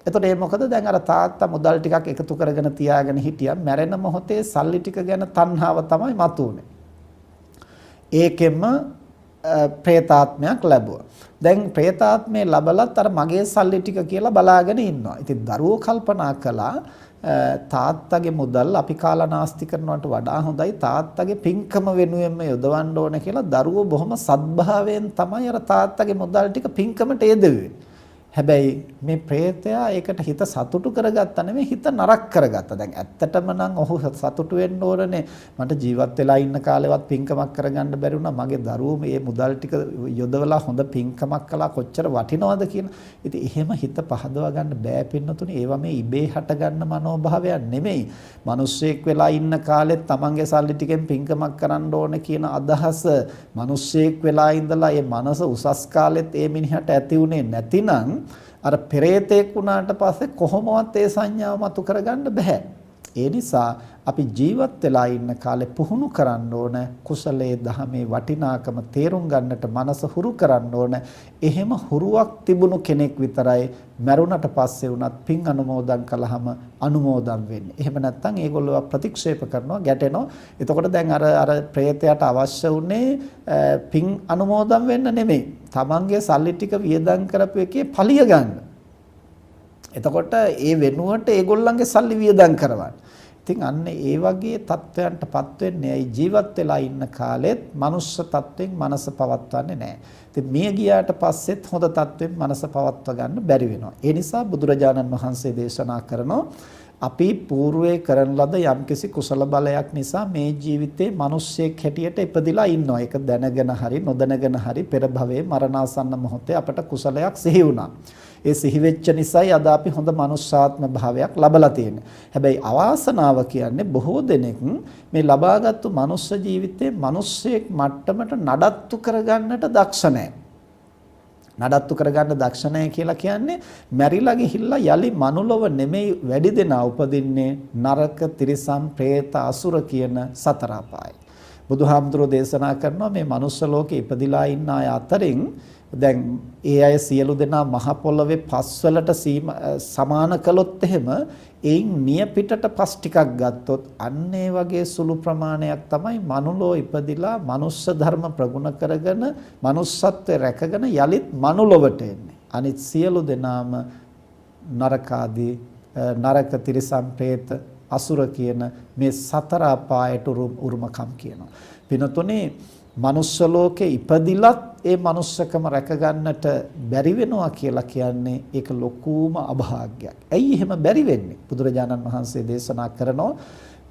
Speaker 1: එතකොට ඒ මොකද දැන් අර තාත්තා මුදල් ටිකක් එකතු කරගෙන තියාගෙන හිටියා. මැරෙන මොහොතේ සල්ලි ටික ගැන තණ්හාව තමයි මතුවුනේ. ඒකෙම പ്രേතාත්මයක් ලැබුවා. දැන් പ്രേතාත්මේ ලැබලත් අර මගේ සල්ලි ටික කියලා බලාගෙන ඉන්නවා. ඉතින් දරුවෝ කල්පනා කළා තාත්තගේ මුදල් අපි කාලා නාස්ති කරනවට වඩා හොඳයි තාත්තගේ පින්කම වෙනුවෙන්ම යොදවන්න ඕන කියලා දරුවෝ බොහොම සද්භාවයෙන් තමයි අර තාත්තගේ මුදල් ටික පින්කමට යෙදුවේ. හැබැයි මේ പ്രേතයා ඒකට හිත සතුටු කරගත්තා නෙමෙයි හිත නරක කරගත්තා. දැන් ඇත්තටම නම් ඔහු සතුටු වෙන්න ඕනනේ. මට ජීවත් වෙලා ඉන්න කාලෙවත් පින්කමක් කරගන්න බැරි වුණා. මගේ දරුවෝ මේ මුදල් ටික යොදවලා හොඳ පින්කමක් කළා කොච්චර වටිනවද කියලා. ඉතින් එහෙම හිත පහදවා ගන්න බෑ පින්නතුනේ. ඒවා මේ ඉබේ හටගන්න මනෝභාවයක් නෙමෙයි. මිනිස්සෙක් වෙලා ඉන්න කාලෙත් තමන්ගේ සල්ලි ටිකෙන් පින්කමක් කරන්න ඕනේ කියන අදහස මිනිස්සෙක් වෙලා ඉඳලා මේ මනස උසස් කාලෙත් මේ මිනිහට ඇති උනේ නැතිනම් අර පෙරේතෙක් වුණාට පස්සේ කොහොමවත් ඒ සංඥාව මතු කරගන්න බෑ. ඒ නිසා අපි ජීවත් වෙලා ඉන්න කාලේ පුහුණු කරන්න ඕන කුසලයේ දහමේ වටිනාකම තේරුම් ගන්නට මනස හුරු කරන්න ඕන. එහෙම හුරුවක් තිබුණු කෙනෙක් විතරයි මරුණට පස්සේ වුණත් පින් අනුමෝදන් කළාම අනුමෝදන් වෙන්නේ. එහෙම නැත්නම් ඒගොල්ලෝ ප්‍රතික්ෂේප කරනවා, ගැටෙනවා. එතකොට දැන් අර പ്രേතයාට අවශ්‍ය උනේ පින් අනුමෝදන් වෙන්න නෙමෙයි. තමන්ගේ සල්ලි ටික වියදම් කරපු එකේ පලිය ගන්න. එතකොට ඒ වෙනුවට ඒගොල්ලන්ගේ සල්ලි වියදම් කරවන්න. ඉතින් අන්න ඒ වගේ තත්වයන්ටපත් වෙන්නේ ඇයි ජීවත් වෙලා ඉන්න කාලෙත් මනුස්ස තත්වෙන් මනස පවත්වන්නේ නැහැ. ඉතින් මිය ගියාට පස්සෙත් හොඳ තත්වෙන් මනස පවත්වා ගන්න බැරි වෙනවා. ඒ නිසා බුදුරජාණන් වහන්සේ දේශනා කරනවා අපි పూర్වයේ කරන ලද යම්කිසි කුසල බලයක් නිසා මේ ජීවිතේ මිනිස්සෙක් හැටියට ඉපදිලා ඉන්නවා. ඒක දැනගෙන හරි නොදැනගෙන හරි පෙර භවයේ මරණාසන්න මොහොතේ අපට කුසලයක් සිහි වුණා. ඒ සිහි වෙච්ච නිසායි අද අපි හොඳ මනුෂ්‍යාත්ම භාවයක් ලබලා තියෙන්නේ. හැබැයි අවාසනාව කියන්නේ බොහෝ දෙනෙක් මේ ලබාගත්තු මනුෂ්‍ය ජීවිතේ මිනිස්සෙක් මට්ටමට නඩත්තු කරගන්නට දක්ෂ නැහැ. නඩත්තු කරගන්න දක්ෂ නැහැ කියලා කියන්නේ මැරිලා ගිහිල්ලා යලි මනුලොව නෙමෙයි වැඩි දෙනා උපදින්නේ නරක තිරිසන් പ്രേත අසුර කියන සතර අපායයි. බුදුහාමුදුරෝ දේශනා කරනවා මේ මනුස්ස ලෝකේ ඉපදිලා ඉන්න අය අතරින් දැන් ඒ අය සියලු දෙනා මහ පොළවේ පස් වලට සමාන කළොත් එහෙම එයින් නිය පිටට පස් ටිකක් ගත්තොත් අන්න ඒ වගේ සුළු ප්‍රමාණයක් තමයි මනුලෝ ඉපදිලා මනුස්ස ධර්ම ප්‍රගුණ කරගෙන manussත්වයේ රැකගෙන යලිත් මනුලොවට එන්නේ. අනිත් සියලු දෙනාම නරකාදී නරක තිරිසන් പ്രേත අසුර කියන මේ සතර අපායට උරුමකම් කියනවා. පිනතුනේ මනුස්ස ලෝකේ ඉපදිලත් ඒ මනුස්සකම රැක ගන්නට බැරි වෙනවා කියලා කියන්නේ ඒක ලොකුම අභාග්‍යයක්. ඇයි එහෙම බැරි වෙන්නේ? බුදුරජාණන් වහන්සේ දේශනා කරනවා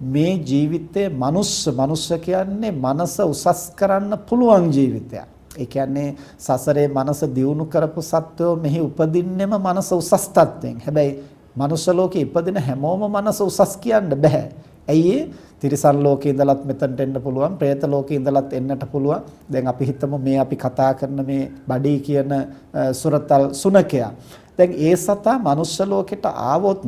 Speaker 1: මේ ජීවිතයේ මනුස්ස කියන්නේ මනස උසස් කරන්න පුළුවන් ජීවිතයක්. ඒ කියන්නේ සසරේ මනස දියුණු කරපු සත්වෝ මෙහි උපදින්නෙම මනස උසස් තත්ත්වෙන්. හැබැයි මනුස්ස ලෝකේ ඉපදින හැමෝම මනස උසස් කියන්න බෑ. ඇයි තිරිසන් ලෝකේ ඉඳලත් මෙතනට එන්න පුළුවන්, പ്രേත ලෝකේ ඉඳලත් එන්නට පුළුවන්. දැන් අපි හිතමු මේ අපි කතා කරන මේ බඩී කියන සුරතල් සුනකයා. දැන් ඒ සතා මනුස්ස ලෝකෙට ආවොත්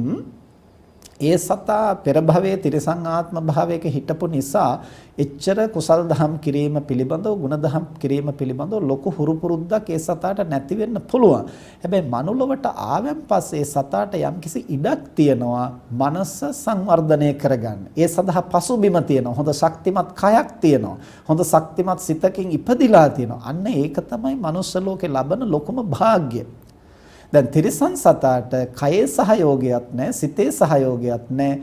Speaker 1: ඒ සතා පෙර භවයේ තිරිසන් ආත්ම භාවයක හිටපු නිසා එච්චර කුසල් දහම් කිරීම පිළිබඳව ගුණ දහම් කිරීම පිළිබඳව ලොකු හුරු පුරුද්දක් ඒ සතාට නැති වෙන්න පුළුවන්. හැබැයි මනුලොවට ආවන් පස්සේ සතාට යම්කිසි ඉඩක් තියනවා මනස සංවර්ධනය කරගන්න. ඒ සඳහා පසුබිම තියෙනවා. හොඳ ශක්තිමත් කයක් තියෙනවා. හොඳ ශක්තිමත් සිතකින් ඉපදිලා තියෙනවා. අන්න ඒක තමයි මනුස්ස ලෝකේ ලබන ලොකුම වාග්ය. දැන් තිරිසන් සතාට කයේ සහයෝගයක් නැහැ, සිතේ සහයෝගයක් නැහැ.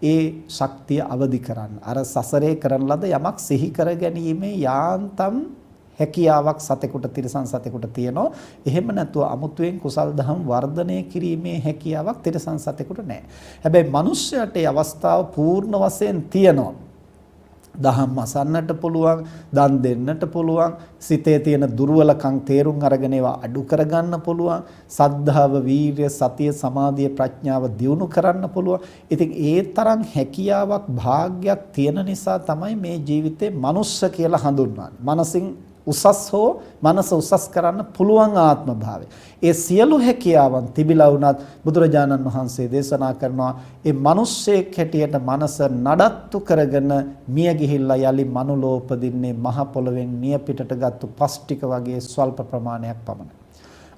Speaker 1: ඒ ශක්තිය අවදි කරන්න. අර සසරේ කරන ලද යමක් සිහි කර ගැනීමේ යාන්තම් හැකියාවක් සතෙකුට තිරිසන් සතෙකුට තියෙනවා. එහෙම නැතුව අමුතුවෙන් කුසල් දහම් වර්ධනය කිරීමේ හැකියාවක් තිරිසන් සතෙකුට නැහැ. හැබැයි මිනිස්යාට ඒ අවස්ථාව පූර්ණ වශයෙන් තියෙනවා. දහම් අසන්නට පුළුවන්, දන් දෙන්නට පුළුවන්, සිතේ තියෙන දුර්වලකම් තේරුම් අරගෙන ඒවා අඩු කරගන්න පුළුවන්, සද්ධාව, වීරිය, සතිය, සමාධිය, ප්‍රඥාව දියුණු කරන්න පුළුවන්. ඉතින් ඒ තරම් හැකියාවක් භාග්යක් තියෙන නිසා තමයි මේ ජීවිතේ මනුස්ස කියලා හඳුන්වන්නේ. මනසින් උසස් හෝ මනස උසස් කරන්න පුළුවන් ආත්ම භාවය. ඒ සියලු හැකියාවන් තිබිලා වුණත් බුදුරජාණන් වහන්සේ දේශනා කරනවා ඒ මිනිස්සෙක් හැටියට මනස නඩත්තු කරගෙන මිය ගිහිල්ලා යලි මනුලෝ උපදින්නේ මහ පොළවෙන් නිය පිටට ගත්තු පස් ටික වගේ ස්වල්ප ප්‍රමාණයක් පමණයි.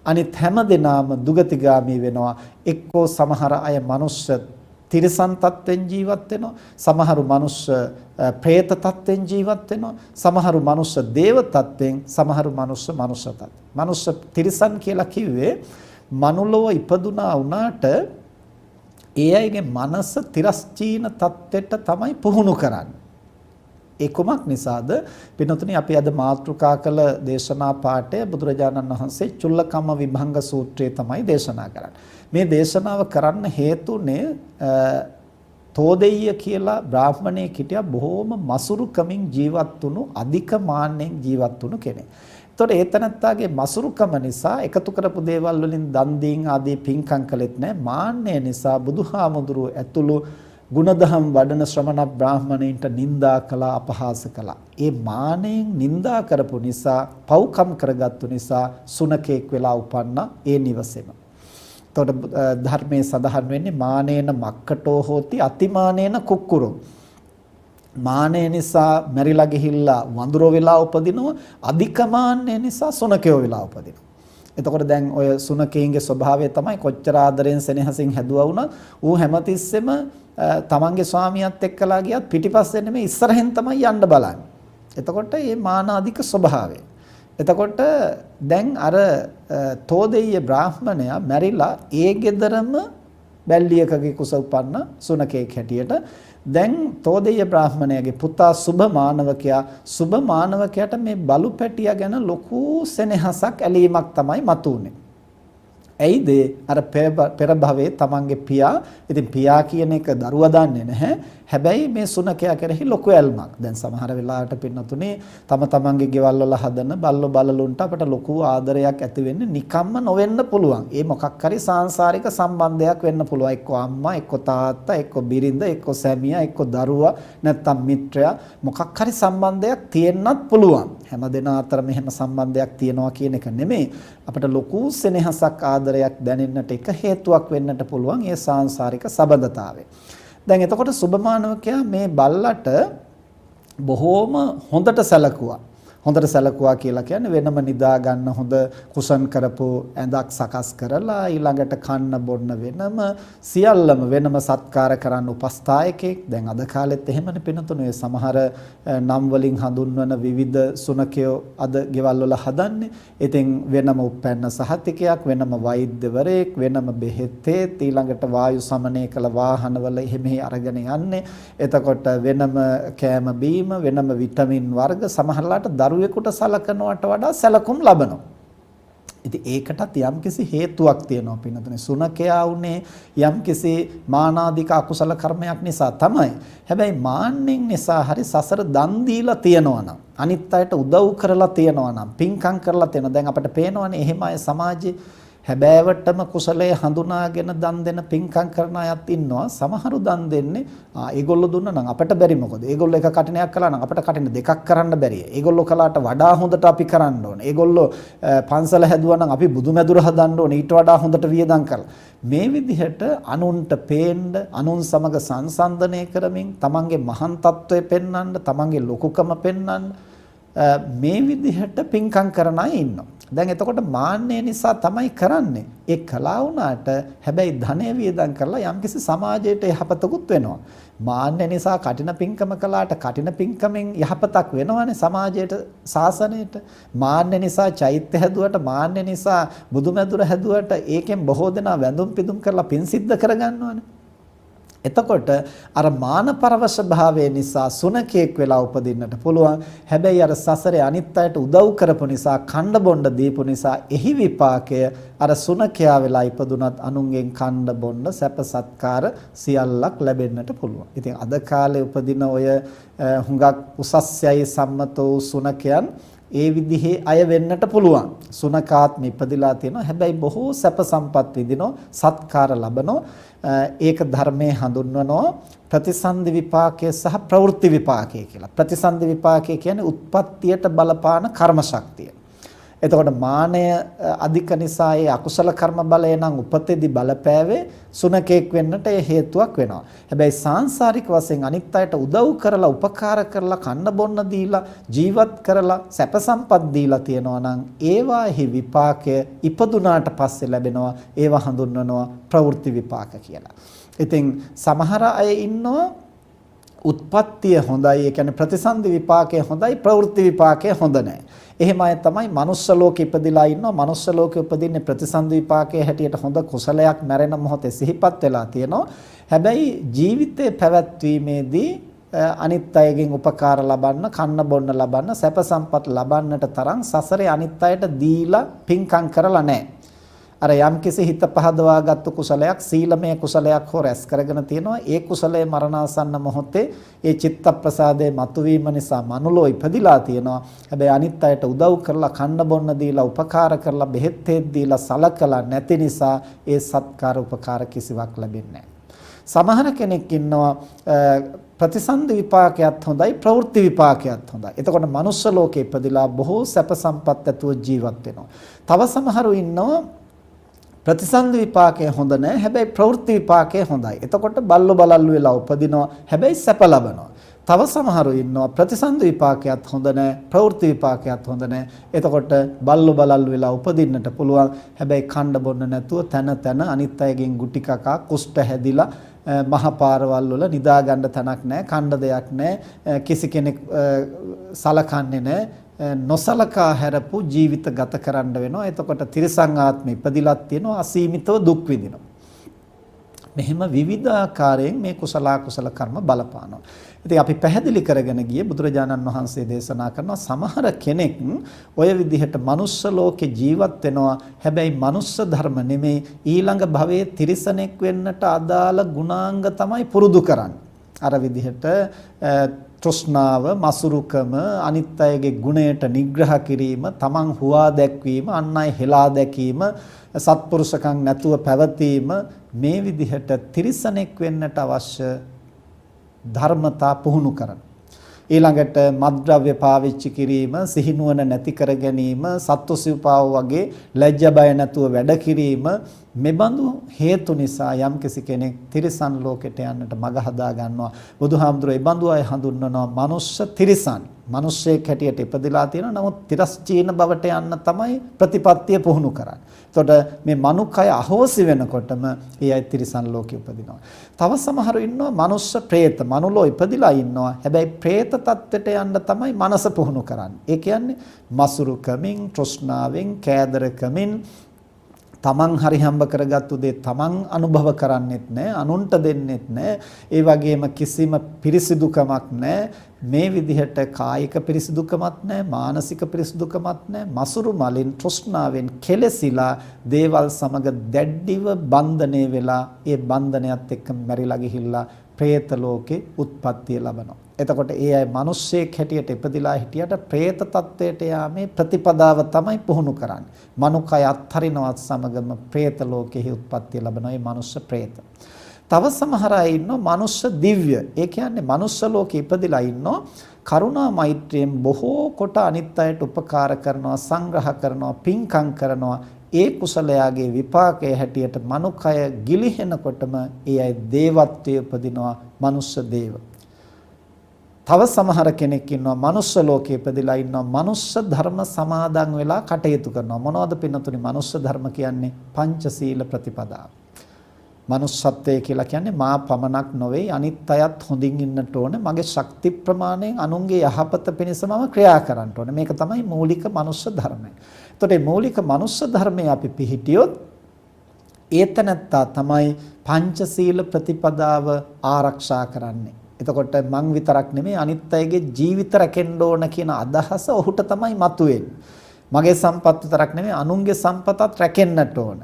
Speaker 1: අනිත් හැම දිනම දුගතිගාමී වෙනවා. එක්කෝ සමහර අය මනුස්ස තිරිසන් තත්වෙන් ජීවත් වෙනවා. සමහරු මනුස්ස പ്രേත තත්වෙන් ජීවත් වෙනවා. සමහරු මනුස්ස දේව තත්වෙන්, සමහරු මනුස්ස තත්වෙන්. මනුස්ස තිරිසන් කියලා කිව්වේ මනුලව ඉපදුනා වුණාට ඒ අයගේ මනස තිරස්චීන තත්වෙට තමයි පුහුණු කරන්නේ. ඒ කුමක් නිසාද? පින්වතුනි අපි අද මාතෘකා කළ දේශනා පාඩය බුදුරජාණන් වහන්සේ චුල්ලකම්ම විභංග සූත්‍රයේ තමයි දේශනා කරන්නේ. මේ දේශනාව කරන්න හේතුනේ තෝදෙය්‍ය කියලා බ්‍රාහ්මණයෙක් හිටියා බොහෝම මසුරුකමින් ජීවත් වුණු අධික මාන්නෙන් ජීවත් වුණු කෙනෙක්. ඒතකොට ඒ තනත්තාගේ මසුරුකම නිසා එකතු කරපු දේවල් වලින් දන් දීන් ආදී පින්කම් කළෙත් නැහැ. මාන්නය නිසා බුදුහාමුදුරුව ඇතුළු ගුණදහම් වඩන ශ්‍රමණ බ්‍රාහ්මණයින්ට නිඳා කළා, අපහාස කළා. ඒ මානෙන් නිඳා කරපු නිසා, පව්කම් කරගත්තු නිසා සුනකෙක් වෙලා උපන්න ඒ නිවසේම. එතකොට ධර්මයේ සඳහන් වෙන්නේ මානේන මක්කටෝ හෝති අතිමානේන කුක්කුරෝ. මානය නිසා මැරිලා ගිහිල්ලා වඳුරෝ වෙලා උපදිනවා, අධික මාන්නය නිසා සුනකයෝ වෙලා උපදිනවා. එතකොට දැන් ඔය සුනකයින්ගේ ස්වභාවය තමයි කොච්චර ආදරෙන් සෙනෙහසින් හැදුවා වුණත් ඌ හැමතිස්සෙම තමන්ගේ ස්වාමියාත් එක්කලා ගියත් පිටිපස්සෙන් නෙමෙයි ඉස්සරහෙන් තමයි යන්න බලන්නේ. එතකොට මේ මාන අධික ස්වභාවය. එතකොට දැන් අර තෝදෙය්‍ය බ්‍රාහ්මණයා මැරිලා ඒ ගෙදරම බැල්ලියකගේ කුස උපන්න සුනකෙක් හැටියට දැන් තෝදෙය්‍ය බ්‍රාහ්මණයාගේ පුතා සුභ මානවකයාට මේ බලු පැටියා ගැන ලොකු සෙනෙහසක් ඇලීමක් තමයි මතුනේ. ඇයිද? අර පෙර භවයේ තමන්ගේ පියා, ඉතින් පියා කියන එක දරුවා දන්නේ නැහැ. හැබැයි මේ සුනකයා කෙරෙහි ලොකු ඇල්මක්. දැන් සමහර වෙලාවට පින්නතුනේ තමන්ගේ ගෙවල් වල හදන බල්ලෝ බලලුන්ට අපට ලොකු ආදරයක් ඇති වෙන්නේ නිකම්ම නොවෙන්න පුළුවන්. ඒ මොකක් හරි සාංශාරික සම්බන්ධයක් වෙන්න පුළුවන්. එක්ක අම්මා, එක්ක තාත්තා, එක්ක බිරිඳ, එක්ක සැමියා, එක්ක දරුවා, නැත්නම් මිත්‍රයා, මොකක් හරි සම්බන්ධයක් තියෙන්නත් පුළුවන්. හැමදෙනා අතර මෙහෙම සම්බන්ධයක් තියෙනවා කියන එක නෙමෙයි. අපිට ලොකු සෙනෙහසක් ආදරයක් දැනෙන්නට එක හේතුවක් වෙන්නට පුළුවන් ඒ සාංශාරික සබඳතාවය. දැන් එතකොට සුභමානවකයා මේ බල්ලට බොහෝම හොඳට සැලකුවා. හොඳට සැලකුවා කියලා කියන්නේ වෙනම නිදා ගන්න හොඳ කුෂන් කරපු ඇඳක් සකස් කරලා ඊළඟට කන්න බොන්න වෙනම සියල්ලම වෙනම සත්කාර කරන්න උපස්ථායකෙක්. දැන් අද කාලෙත් එහෙමනේ පිනතුනේ සමහර නම් වලින් හඳුන්වන විවිධ සුනකයෝ අද ගෙවල් වල හදන්නේ. ඉතින් වෙනම උපැන්න සහතිකයක්, වෙනම වෛද්‍යවරයෙක්, වෙනම බෙහෙතේත් ඊළඟට වායු සමනය කළ වාහනවල එහෙමෙහි අරගෙන යන්නේ. එතකොට වෙනම කෑම බීම, වෙනම විටමින් වර්ග සමහරලාට දරුවෙකුට සලකනවට වඩා සැලකුම් ලබනවා. ඉතින් ඒකටත් යම්කිසි හේතුවක් තියෙනවා පින්නතුනේ. සුනකයා උනේ යම්කිසි මානාදික අකුසල කර්මයක් නිසා තමයි. හැබැයි මාන්නෙන් නිසා හරි සසර දන් දීලා තියනවා නම්, අනිත් අයට උදව් කරලා තියනවා නම්, පින්කම් කරලා තියනවා. දැන් අපිට පේනවනේ එහෙම අය සමාජයේ හැබෑවටම කුසලයේ හඳුනාගෙන දන් දෙන පින්කම් කරන අයත් ඉන්නවා. සමහරු දන් දෙන්නේ ඒගොල්ලෝ දුන්නා නම් අපිට බැරි මොකද? ඒගොල්ලෝ එක කටිනයක් කළා නම් අපිට කටින දෙකක් කරන්න බැරිය. ඒගොල්ලෝ කළාට වඩා හොඳට අපි කරන්න ඕනේ. ඒගොල්ලෝ පන්සල හැදුවා නම් අපි බුදුමැදුර හදන්න ඕනේ. ඊට වඩා හොඳට වියදම් කරලා. මේ විදිහට අනුන්ට පේන්න, අනුන් සමග සංසන්දනය කරමින් තමන්ගේ මහාන් තත්වය පෙන්වන්න, තමන්ගේ ලොකුකම පෙන්වන්න මේ විදිහට පින්කම් කරන අය ඉන්නවා. දැන් එතකොට මාන්නය නිසා තමයි කරන්නේ. ඒ කළා වුණාට හැබැයි ධනය වියදම් කරලා යම්කිසි සමාජයට යහපතකුත් වෙනවා. මාන්නය නිසා කටින පින්කම කළාට කටින පින්කමෙන් යහපතක් වෙනවනේ සමාජයට, ශාසනයට. මාන්නය නිසා චෛත්‍ය හැදුවට, මාන්නය නිසා බුදුමැදුර හැදුවට ඒකෙන් බොහෝ දෙනා වැඳුම් පිදුම් කරලා පින් සිද්ධ කරගන්නවනේ. එතකොට අර මාන පරවශ භාවය නිසා සුනකයෙක් වෙලා උපදින්නට පුළුවන්. හැබැයි අර සසරේ අනිත් අයට උදව් කරපු නිසා, කණ්ඩ බොණ්ඩ දීපු නිසා එහි විපාකය අර සුනකයා වෙලා ඉපදුනත් අනුන්ගෙන් කණ්ඩ බොණ්ඩ සැප සත්කාර සියල්ලක් ලැබෙන්නට පුළුවන්. ඉතින් අද කාලේ උපදින ඔය හුඟක් උසස්යයි සම්මත වූ සුනකයන් ඒ විදිහේ අය වෙන්නට පුළුවන්. සුනකාත්ම ඉපදිලා තියෙනවා. හැබැයි බොහෝ සැප සම්පත් විඳිනවා, සත්කාර ලබනවා. ඒක ධර්මයේ හඳුන්වනවා ප්‍රතිසන්දි විපාකය සහ ප්‍රවෘත්ති විපාකය කියලා. ප්‍රතිසන්දි විපාකය කියන්නේ උත්පත්තියට බලපාන කර්ම ශක්තිය. එතකොට මානය අධික නිසා ඒ අකුසල කර්ම බලය නම් උපතේදී බලපෑවේ සුනකෙක් වෙන්නට ඒ හේතුවක් වෙනවා. හැබැයි සාංශාරික වශයෙන් අනිත් අයට උදව් කරලා, උපකාර කරලා, කන්න බොන්න දීලා, ජීවත් කරලා, සැප සම්පත් දීලා තියනවා නම් ඒවාෙහි විපාකය ඉපදුනාට පස්සේ ලැබෙනවා. ඒවා හඳුන්වනවා ප්‍රවෘත්ති විපාක කියලා. ඉතින් සමහර අය ඉන්නවා උත්පත්තිය හොඳයි, ඒ කියන්නේ ප්‍රතිසන්දි විපාකය හොඳයි, ප්‍රවෘත්ති විපාකය හොඳ නැහැ. එහෙම අය තමයි මනුස්ස ලෝකෙ ඉපදිලා ඉන්නවා. මනුස්ස ලෝකෙ උපදින්නේ ප්‍රතිසන්දි විපාකයේ හැටියට හොඳ කුසලයක් මැරෙන මොහොතේ සිහිපත් වෙලා තියෙනවා. හැබැයි ජීවිතේ පැවැත්වීමේදී අනිත් අයගෙන් උපකාර ලබන්න, කන්න බොන්න ලබන්න, සැප සම්පත් ලබන්නට තරම් සසරේ අනිත් අයට දීලා පින්කම් කරලා නැහැ. අර යම්කිසි හිත පහදවාගත්තු කුසලයක්, සීලමය කුසලයක් හෝ රැස් කරගෙන තියෙනවා. ඒ කුසලයේ මරණාසන්න මොහොතේ ඒ චිත්ත ප්‍රසාදයේ මතුවීම නිසා මනුලෝ ඉපදිලා තියෙනවා. හැබැයි අනිත් අයට උදව් කරලා, කන්න බොන්න දීලා, උපකාර කරලා, බෙහෙත් තෙත් දීලා සලකලා නැති නිසා ඒ සත්කාර උපකාර කිසිවක් ලැබෙන්නේ නැහැ. සමහර කෙනෙක් ඉන්නවා ප්‍රතිසන්දි විපාකයක් හොඳයි, ප්‍රවෘත්ති විපාකයක් හොඳයි. එතකොට මනුස්ස ලෝකේ ඉපදිලා බොහෝ සැප සම්පත් ඇතුව ජීවත් වෙනවා. තව සමහරු ඉන්නවා ප්‍රතිසන්දි විපාකය හොඳ නැහැ, හැබැයි ප්‍රවෘත්ති විපාකය හොඳයි. එතකොට බල්ලෝ බලල්ලු වෙලා උපදිනවා, හැබැයි සැප ලබනවා. තව සමහරු ඉන්නවා ප්‍රතිසන්දි විපාකයක් හොඳ නැහැ, ප්‍රවෘත්ති විපාකයක් හොඳ නැහැ. එතකොට බල්ලෝ බලල්ලු වෙලා උපදින්නට පුළුවන්, හැබැයි කන්න බොන්න නැතුව තන තන අනිත් අයගෙන් ගුටි කකා, කුෂ්ඨ හැදිලා මහ පාරවල් වල නිදා ගන්න තැනක් නැහැ, කන්න දෙයක් නැහැ, කිසි කෙනෙක් සලකන්නේ නැහැ. නොසලකා හැරපු ජීවිත ගත කරන්න වෙනවා. එතකොට තිරිසන් ආත්මෙ ඉපදිලත් තියෙනවා, අසීමිතව දුක් විඳිනවා. මෙහෙම විවිධ ආකාරයෙන් මේ කුසල අකුසල කර්ම බලපානවා. ඉතින් අපි පැහැදිලි කරගෙන ගියේ බුදුරජාණන් වහන්සේ දේශනා කරනවා සමහර කෙනෙක් ඔය විදිහට මනුස්ස ලෝකේ ජීවත් වෙනවා. හැබැයි මනුස්ස ධර්ම නෙමේ, ඊළඟ භවයේ තිරිසනෙක් වෙන්නට අදාළ ගුණාංග තමයි පුරුදු කරන්නේ. අර විදිහට තෘෂ්ණාව, මසුරුකම, අනිත් අයගේ ගුණයට නිග්‍රහ කිරීම, තමන් හුවා දැක්වීම, අන් අය හෙලා දැකීම, සත්පුරුෂකම් නැතුව පැවතීම, මේ විදිහට තිරිසනෙක් වෙන්නට අවශ්‍ය ධර්මතා පුහුණු කරන. ඊළඟට මත්ද්‍රව්‍ය පාවිච්චි කිරීම, සිහිනුවන නැති කර ගැනීම, සත්තු සිව්පාව වගේ ලැජ්ජ බය නැතුව වැඩ කිරීම, මෙබඳු හේතු නිසා යම්කිසි කෙනෙක් තිරිසන් ලෝකෙට යන්නට මඟ හදා ගන්නවා. බුදුහාමුදුරුවෝ ඒ බඳු අය හඳුන්වනවා මනුෂ්‍ය තිරිසන්. මිනිස්සෙක් හැටියට ඉපදලා තියෙනවා. නමුත් තිරස්චීන බවට යන්න තමයි ප්‍රතිපත්තිය පුහුණු කරන්නේ. එතකොට මේ මනුකය අහෝසි වෙනකොටම ඒ අය තිරිසන් ලෝකෙ උපදිනවා. තව සමහරු ඉන්නවා මනුෂ්‍ය പ്രേත. මනුලෝ ඉපදිලා ඉන්නවා. හැබැයි പ്രേත තත්ත්වයට යන්න තමයි මනස පුහුණු කරන්නේ. ඒ කියන්නේ මසුරුකමින්, තෘෂ්ණාවෙන්, කෑදරකමින් තමන් හරි හම්බ කරගත්තු දේ තමන් අනුභව කරන්නෙත් නැහැ, අනුන්ට දෙන්නෙත් නැහැ. ඒ වගේම කිසිම පිරිසිදුකමක් නැහැ. මේ විදිහට කායික පිරිසිදුකමක් නැහැ, මානසික පිරිසිදුකමක් නැහැ. මසුරු මලින් තෘෂ්ණාවෙන් කෙලසිලා දේවල් සමග දැඩිව බන්ධනය වෙලා ඒ බන්ධනයත් එක්ක මැරිලා ගිහිල්ලා പ്രേත ලෝකේ උත්පත්තිය ලබනවා. එතකොට ඒ අය මිනිස්සෙක් හැටියට ඉපදිලා හිටියට പ്രേත තත්වයට යාමේ ප්‍රතිපදාව තමයි පුහුණු කරන්නේ. මනුකය අත්හරිනවත් සමගම പ്രേත ලෝකෙහි උත්පත්තිය ලබනවා මේ මනුෂ්‍ය പ്രേත. තව සමහර අය ඉන්නවා මනුෂ්‍ය දිව්‍ය. ඒ කියන්නේ මනුෂ්‍ය ලෝකෙ ඉපදිලා ඉන්නවා කරුණා මෛත්‍රියෙන් බොහෝ කොට අනිත් අයට උපකාර කරනවා, සංග්‍රහ කරනවා, පින්කම් කරනවා. ඒ කුසලයාගේ විපාකයේ හැටියට මනුකය ගිලිහෙනකොටම ඒ අය දේවත්වයේ උපදිනවා, මනුෂ්‍ය දේව. තව සමහර කෙනෙක් ඉන්නවා මනුෂ්‍ය ලෝකයේ ඉපදිලා ඉන්නවා මනුෂ්‍ය ධර්ම සමාදන් වෙලා කටයුතු කරනවා. මොනවද පින්නතුනි මනුෂ්‍ය ධර්ම කියන්නේ? පංචශීල ප්‍රතිපදාව. මනුෂ්‍යත්වය කියලා කියන්නේ මා පමණක් නොවේ අනිත් අයත් හොඳින් ඉන්නට ඕන. මගේ ශක්ති ප්‍රමාණයෙන් අනුන්ගේ යහපත පිණිස මම ක්‍රියා කරන්න ඕන. මේක තමයි මූලික මනුෂ්‍ය ධර්මය. එතකොට මේ මූලික මනුෂ්‍ය ධර්මයේ අපි පිළිහිටියොත් ඒතනත්තා තමයි පංචශීල ප්‍රතිපදාව ආරක්ෂා කරන්නේ. එතකොට මං විතරක් නෙමෙයි අනිත් අයගේ ජීවිත රැකෙන්න ඕන කියන අදහස ඔහුට තමයි මතුවෙන්නේ. මගේ සම්පත් විතරක් නෙමෙයි අනුන්ගේ සම්පතත් රැකෙන්නට ඕන.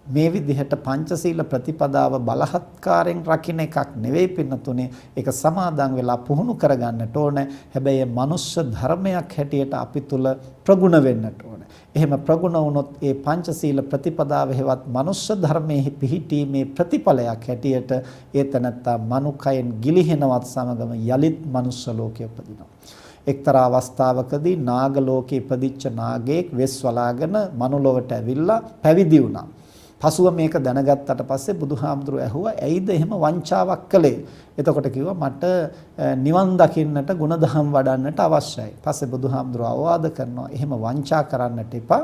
Speaker 1: මේ විදිහට පංචශීල ප්‍රතිපදාව බලහත්කාරයෙන් රකින්න එකක් නෙවෙයි පින්නතුනේ. ඒක සමාදන් වෙලා පුහුණු කරගන්නට ඕන. හැබැයි මනුෂ්‍ය ධර්මයක් හැටියට අපි තුල ප්‍රගුණ වෙන්නට ඕන. එහෙම ප්‍රගුණ වුණොත් ඒ පංචශීල ප්‍රතිපදාව හේවත් මනුෂ්‍ය ධර්මයේ පිහිටීමේ ප්‍රතිඵලයක් හැටියට ඒ තනත්තා මනුකයෙන් ගිලිහෙනවත් සමගම යලිත් මනුෂ්‍ය ලෝකයේ උපදිනවා. එක්තරා අවස්ථාවකදී නාග ලෝකේ ඉපදිච්ච නාගයෙක් වෙස් වලාගෙන මනුලොවට ඇවිල්ලා පැවිදි වුණා. පසුව මේක දැනගත්තට පස්සේ බුදුහාමුදුරුවෝ ඇහුවා ඇයිද එහෙම වංචාවක් කළේ? එතකොට කිව්වා මට නිවන් දකින්නට ගුණධම් වඩන්නට අවශ්‍යයි. පස්සේ බුදුහාමුදුරුවෝ අවවාද කරනවා එහෙම වංචා කරන්නට එපා.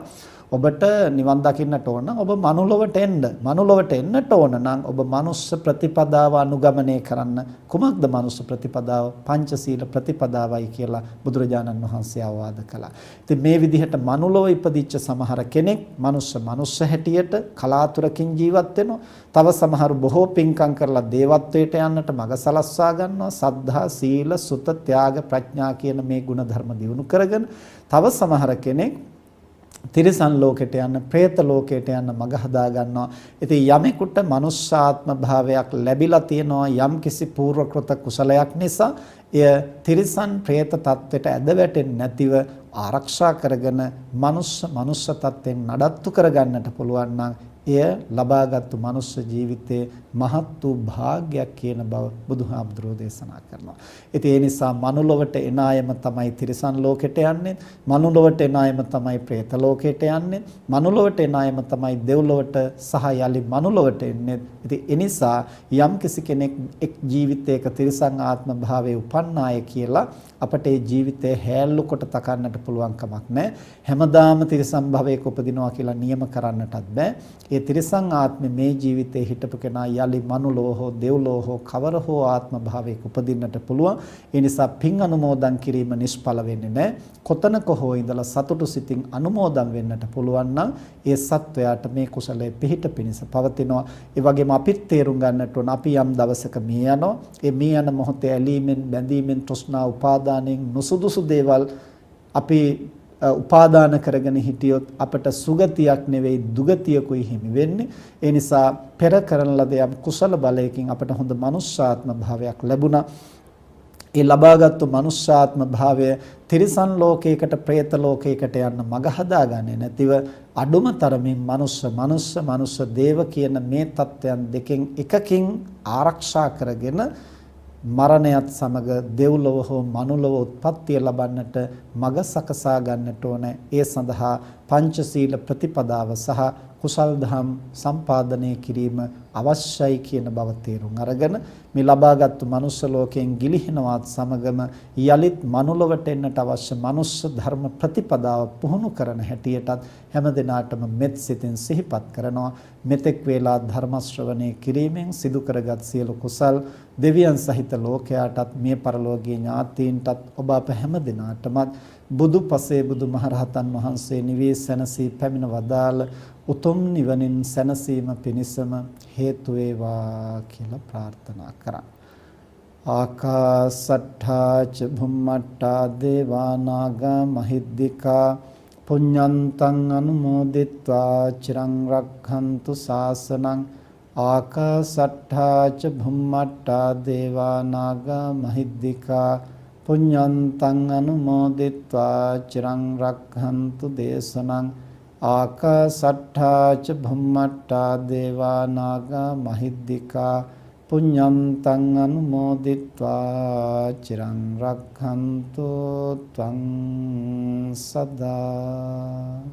Speaker 1: ඔබට නිවන් දකින්නට ඕන නම් ඔබ මනුලොවට එන්න. මනුලොවට එන්නට ඕන නම් ඔබ මනුස්ස ප්‍රතිපදාව අනුගමනය කරන්න. කුමක්ද මනුස්ස ප්‍රතිපදාව? පංචශීල ප්‍රතිපදාවයි කියලා බුදුරජාණන් වහන්සේ අවවාද කළා. ඉතින් මේ විදිහට මනුලොව ඉපදිච්ච සමහර කෙනෙක් මනුස්ස හැටියට කලාතුරකින් ජීවත් වෙනවා. තව සමහරු බොහෝ පින්කම් කරලා දේවත්වයට යන්නට මඟ සලස්වා ගන්නවා. සද්ධා, සීල, සුත, ත්‍යාග, ප්‍රඥා කියන මේ ගුණ ධර්ම දියුණු කරගෙන තව සමහර කෙනෙක් තිරිසන් ලෝකයට යන්න, പ്രേත ලෝකයට යන්න මඟ හදා ගන්නවා. ඉතින් යමෙකුට මනුෂ්‍යාත්ම භාවයක් ලැබිලා තියෙනවා යම්කිසි පූර්වකృత කුසලයක් නිසා එය තිරිසන් പ്രേත තත්වයට ඇද වැටෙන්නේ නැතිව ආරක්ෂා කරගෙන මනුෂ්‍ය තත්වෙන් නඩත්තු කරගන්නට පුළුවන් නම් එය ලබාගත්තු මනුෂ්‍ය ජීවිතයේ මහත් වූ භාග්යක් කියන බව බුදුහාමුදුරෝ දේශනා කරනවා. ඉතින් ඒ නිසා මනුලොවට එන අයම තමයි තිරිසන් ලෝකෙට යන්නේ, මනුලොවට එන අයම තමයි പ്രേත ලෝකෙට යන්නේ, මනුලොවට එන අයම තමයි දෙව්ලොවට සහ යලි මනුලොවට එන්නේ. ඉතින් ඒ නිසා යම්කිසි කෙනෙක් එක් ජීවිතයක තිරිසන් ආත්ම භාවයේ උපන්නාය කියලා අපට ඒ ජීවිතය හැල්ලු කොට තකන්නට පුළුවන් කමක් නැහැ. හැමදාම තිරිසන් භවයක උපදිනවා කියලා නියම කරන්නටත් බෑ. ඒ තිරිසන් ආත්මේ මේ ජීවිතේ හිටපු කෙනා යලි මනුලෝ හෝ දෙව්ලෝ හෝ කවර හෝ ආත්ම භාවයක උපදින්නට පුළුවන්. ඒ නිසා පින් අනුමෝදන් කිරීම නිෂ්ඵල වෙන්නේ නැහැ. කොතනක හෝ ඉඳලා සතුටු සිතින් අනුමෝදන් වෙන්නට පුළුවන් නම් ඒ සත්වයාට මේ කුසලයේ පිහිට පිණිස පවතිනවා. ඒ වගේම අපිත් තේරුම් ගන්නට ඕන අපි යම් දවසක මිය යනවා. ඒ මිය යන මොහොතේ ඇලීමෙන් බැඳීමෙන් තෘෂ්ණා උපාදානෙන් නුසුදුසු දේවල් අපි උපාදාන කරගෙන හිටියොත් අපට සුගතියක් නෙවෙයි දුගතියකුයි හිමි වෙන්නේ. ඒ නිසා පෙර කරන ලද යම් කුසල බලයකින් අපට හොඳ මනුෂ්‍යාත්ම භාවයක් ලැබුණා. ඒ ලබාගත්තු මනුෂ්‍යාත්ම භාවය තිරිසන් ලෝකයකට പ്രേත ලෝකයකට යන්න මඟ හදාගන්නේ නැතිව අඩුම තරමින් මනුෂ්‍ය දේව කියන මේ தත්වයන් දෙකෙන් එකකින් ආරක්ෂා කරගෙන මරණයත් සමග දෙව්ලොව හෝ මනුලොව උත්පත්තිය ලබන්නට මඟ සකසා ගන්නට ඕන. ඒ සඳහා පංචශීල ප්‍රතිපදාව සහ කුසල් දහම් සම්පාදනය කිරීම අවශ්‍යයි කියන බව තේරුම් අරගෙන මේ ලබාගත් මනුස්ස ලෝකයෙන් ගිලිහෙනවත් සමගම යලිත් මනුලොවට එන්නට අවශ්‍ය මනුස්ස ධර්ම ප්‍රතිපදාව පුහුණු කරන හැටියටත් හැම දිනාටම මෙත් සිතින් සිහිපත් කරනවා. මෙතෙක් වේලා ධර්ම ශ්‍රවණය කිරීමෙන් සිදු කරගත් සියලු කුසල් දෙවියන් සහිත ලෝකයාටත් මිය පරලෝකීය ඥාතීන්ටත් ඔබ අප හැම දිනාටමත් බුදු පසේ බුදු මහරහතන් වහන්සේ නිවී සැනසී පැමිණ වදාළ උතුම් නිවනින් සැනසීම පිණිසම හේතු වේවා කියලා ප්‍රාර්ථනා කරා. ආකාසට්ඨා ච භුම්මට්ඨා දේවා නාග මහිද්దికා පුඤ්ඤන්තං අනුමෝදිත්වා චිරං රක්ඛන්තු ශාසනං. ආකාසට්ඨා ච භුම්මට්ඨා දේවා නාග මහිද්దికා පුඤ්ඤන්තං අනුමෝදිත්වා චිරං රක්ඛන්තු දේශනං. ආකාසට්ඨා ච භුම්මට්ඨා දේවා නාග මහිද්దికා පුඤ්ඤන්තං අනුමෝදිත්වා චිරං රක්ඛන්තු ත්වං සදා.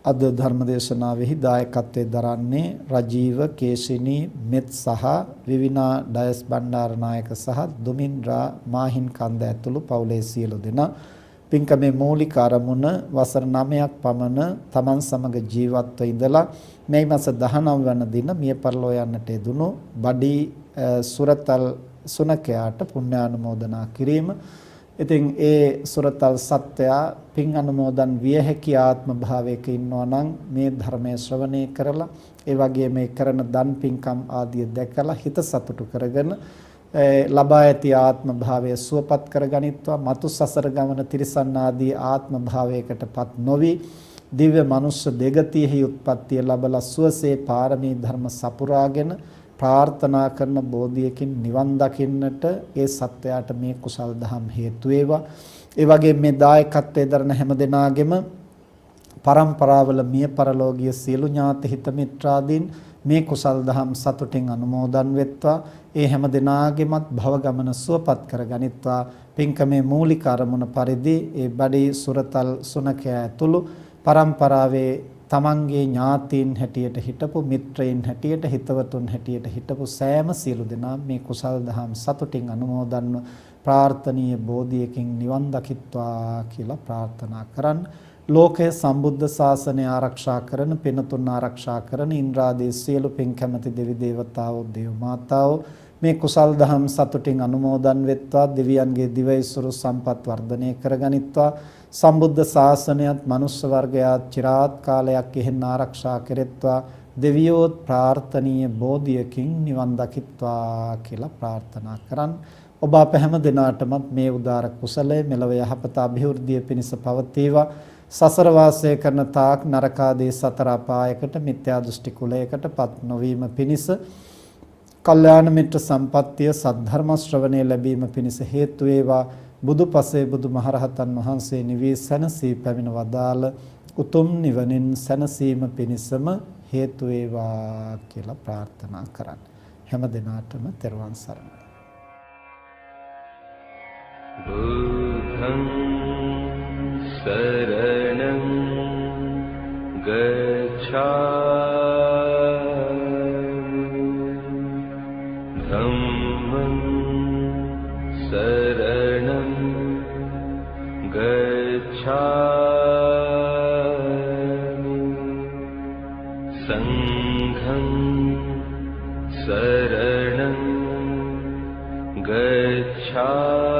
Speaker 1: අද ධර්මදේශනාවෙහි දායකත්වයෙන් දරන්නේ රජීව කේශිනී මෙත් සහ විවිනා ඩයස් බණ්ඩාරනායක සහ දුමින්ද්‍රා මාහින් කන්ද ඇතුළු පවුලේ සියලු දෙනා. පින්කමේ මූලික අරමුණ වසර 9ක් පමණ තමන් සමග ජීවත්ව ඉඳලා මේ මාස 19 වන දින මිය පරලෝ යන්නට යෙදුණු බඩී සුරතල් සුනකයාට පුණ්‍යානුමෝදනා කිරීම. ඉතින් ඒ සුරතල් සත්‍යයා පින් අනුමෝදන් විය හැකි ආත්ම භාවයක ඉන්නවා නම් මේ ධර්මයේ ශ්‍රවණය කරලා ඒ වගේ මේ කරන දන් පින්කම් ආදිය දැකලා හිත සතුටු කරගෙන ලබා ඇති ආත්ම භාවය සුවපත් කරගනිත්වා. මතු සසර ගමන තිරිසන් ආදී ආත්ම භාවයකටපත් නොවි දිව්‍ය මනුෂ්‍ය දෙගතියෙහි උත්පත්තිය ලැබලා සුවසේ පාරමී ධර්ම සපුරාගෙන ප්‍රාර්ථනා කරන බෝධියකින් නිවන් දකින්නට ඒ සත්‍යයට මේ කුසල් දහම් හේතු වේවා. ඒ වගේ මේ දායකත්වයේ දරන හැම දෙනාගේම පරම්පරාවල මිය පරලෝකීය සියලු ඥාති හිත මිත්‍රාදීන් මේ කුසල් දහම් සතුටින් අනුමෝදන් වෙත්වා. ඒ හැම දෙනාගේමත් භව ගමන සුවපත් කරගනිත්වා. පින්කමේ මූලික අරමුණ පරිදි ඒ බඩේ සුරතල් සුනකය ඇතුළු පරම්පරාවේ තමන්ගේ ඥාතීන් හැටියට හිටපු මිත්‍රයින් හැටියට හිතවතුන් හැටියට හිටපු සෑම සියලු දෙනා මේ කුසල් දහම් සතුටින් අනුමෝදන්ව ප්‍රාර්ථනීය බෝධියකින් නිවන් දකිත්වා කියලා ප්‍රාර්ථනා කරන්න. ලෝකයේ සම්බුද්ධ ශාසනය ආරක්ෂා කරන පිනතුන් ආරක්ෂා කරන ඉන්ද්‍රාදී සියලු පින් කැමැති දෙවි දේවතාවෝ දේව මාතාවෝ මේ කුසල් දහම් සතුටින් අනුමෝදන් වෙත්වා. දෙවියන්ගේ දිවයිසුරු සම්පත් වර්ධනය කරගනිත්වා. සම්බුද්ධ ශාසනයත් මනුෂ්‍ය වර්ගයාත් চিරාත් කාලයක් එහෙන් ආරක්ෂා කෙරෙත්වා. දෙවියෝත් ප්‍රාර්ථනීය බෝධියකින් නිවන් දකිත්වා කියලා ප්‍රාර්ථනා කරන්. ඔබ අප හැම දිනාටමත් මේ උදාර කුසලයේ මෙලව යහපත අභිවෘද්ධිය පිණිස පවතිවා. සසර වාසය කරන තාක් නරකාදී සතර අපායකට මිත්‍යා දෘෂ්ටි කුලයකටපත් නොවීම පිණිස කල්යාණ මිත්‍ර සම්පත්තිය සද්ධර්ම ශ්‍රවණය ලැබීම පිණිස හේතු වේවා. බුදු පසේ බුදු මහරහතන් වහන්සේ නිවී සැනසී පැමිණ වදාළ උතුම් නිවනින් සැනසීම පිණිසම හේතු වේවා කියලා ප්‍රාර්ථනා කරන්න. හැම දිනාටම තෙරුවන් සරණයි.
Speaker 2: බුද්ධං शरणं गच्छामि धम्मं शरणं गच्छामि संघं शरणं गच्छामि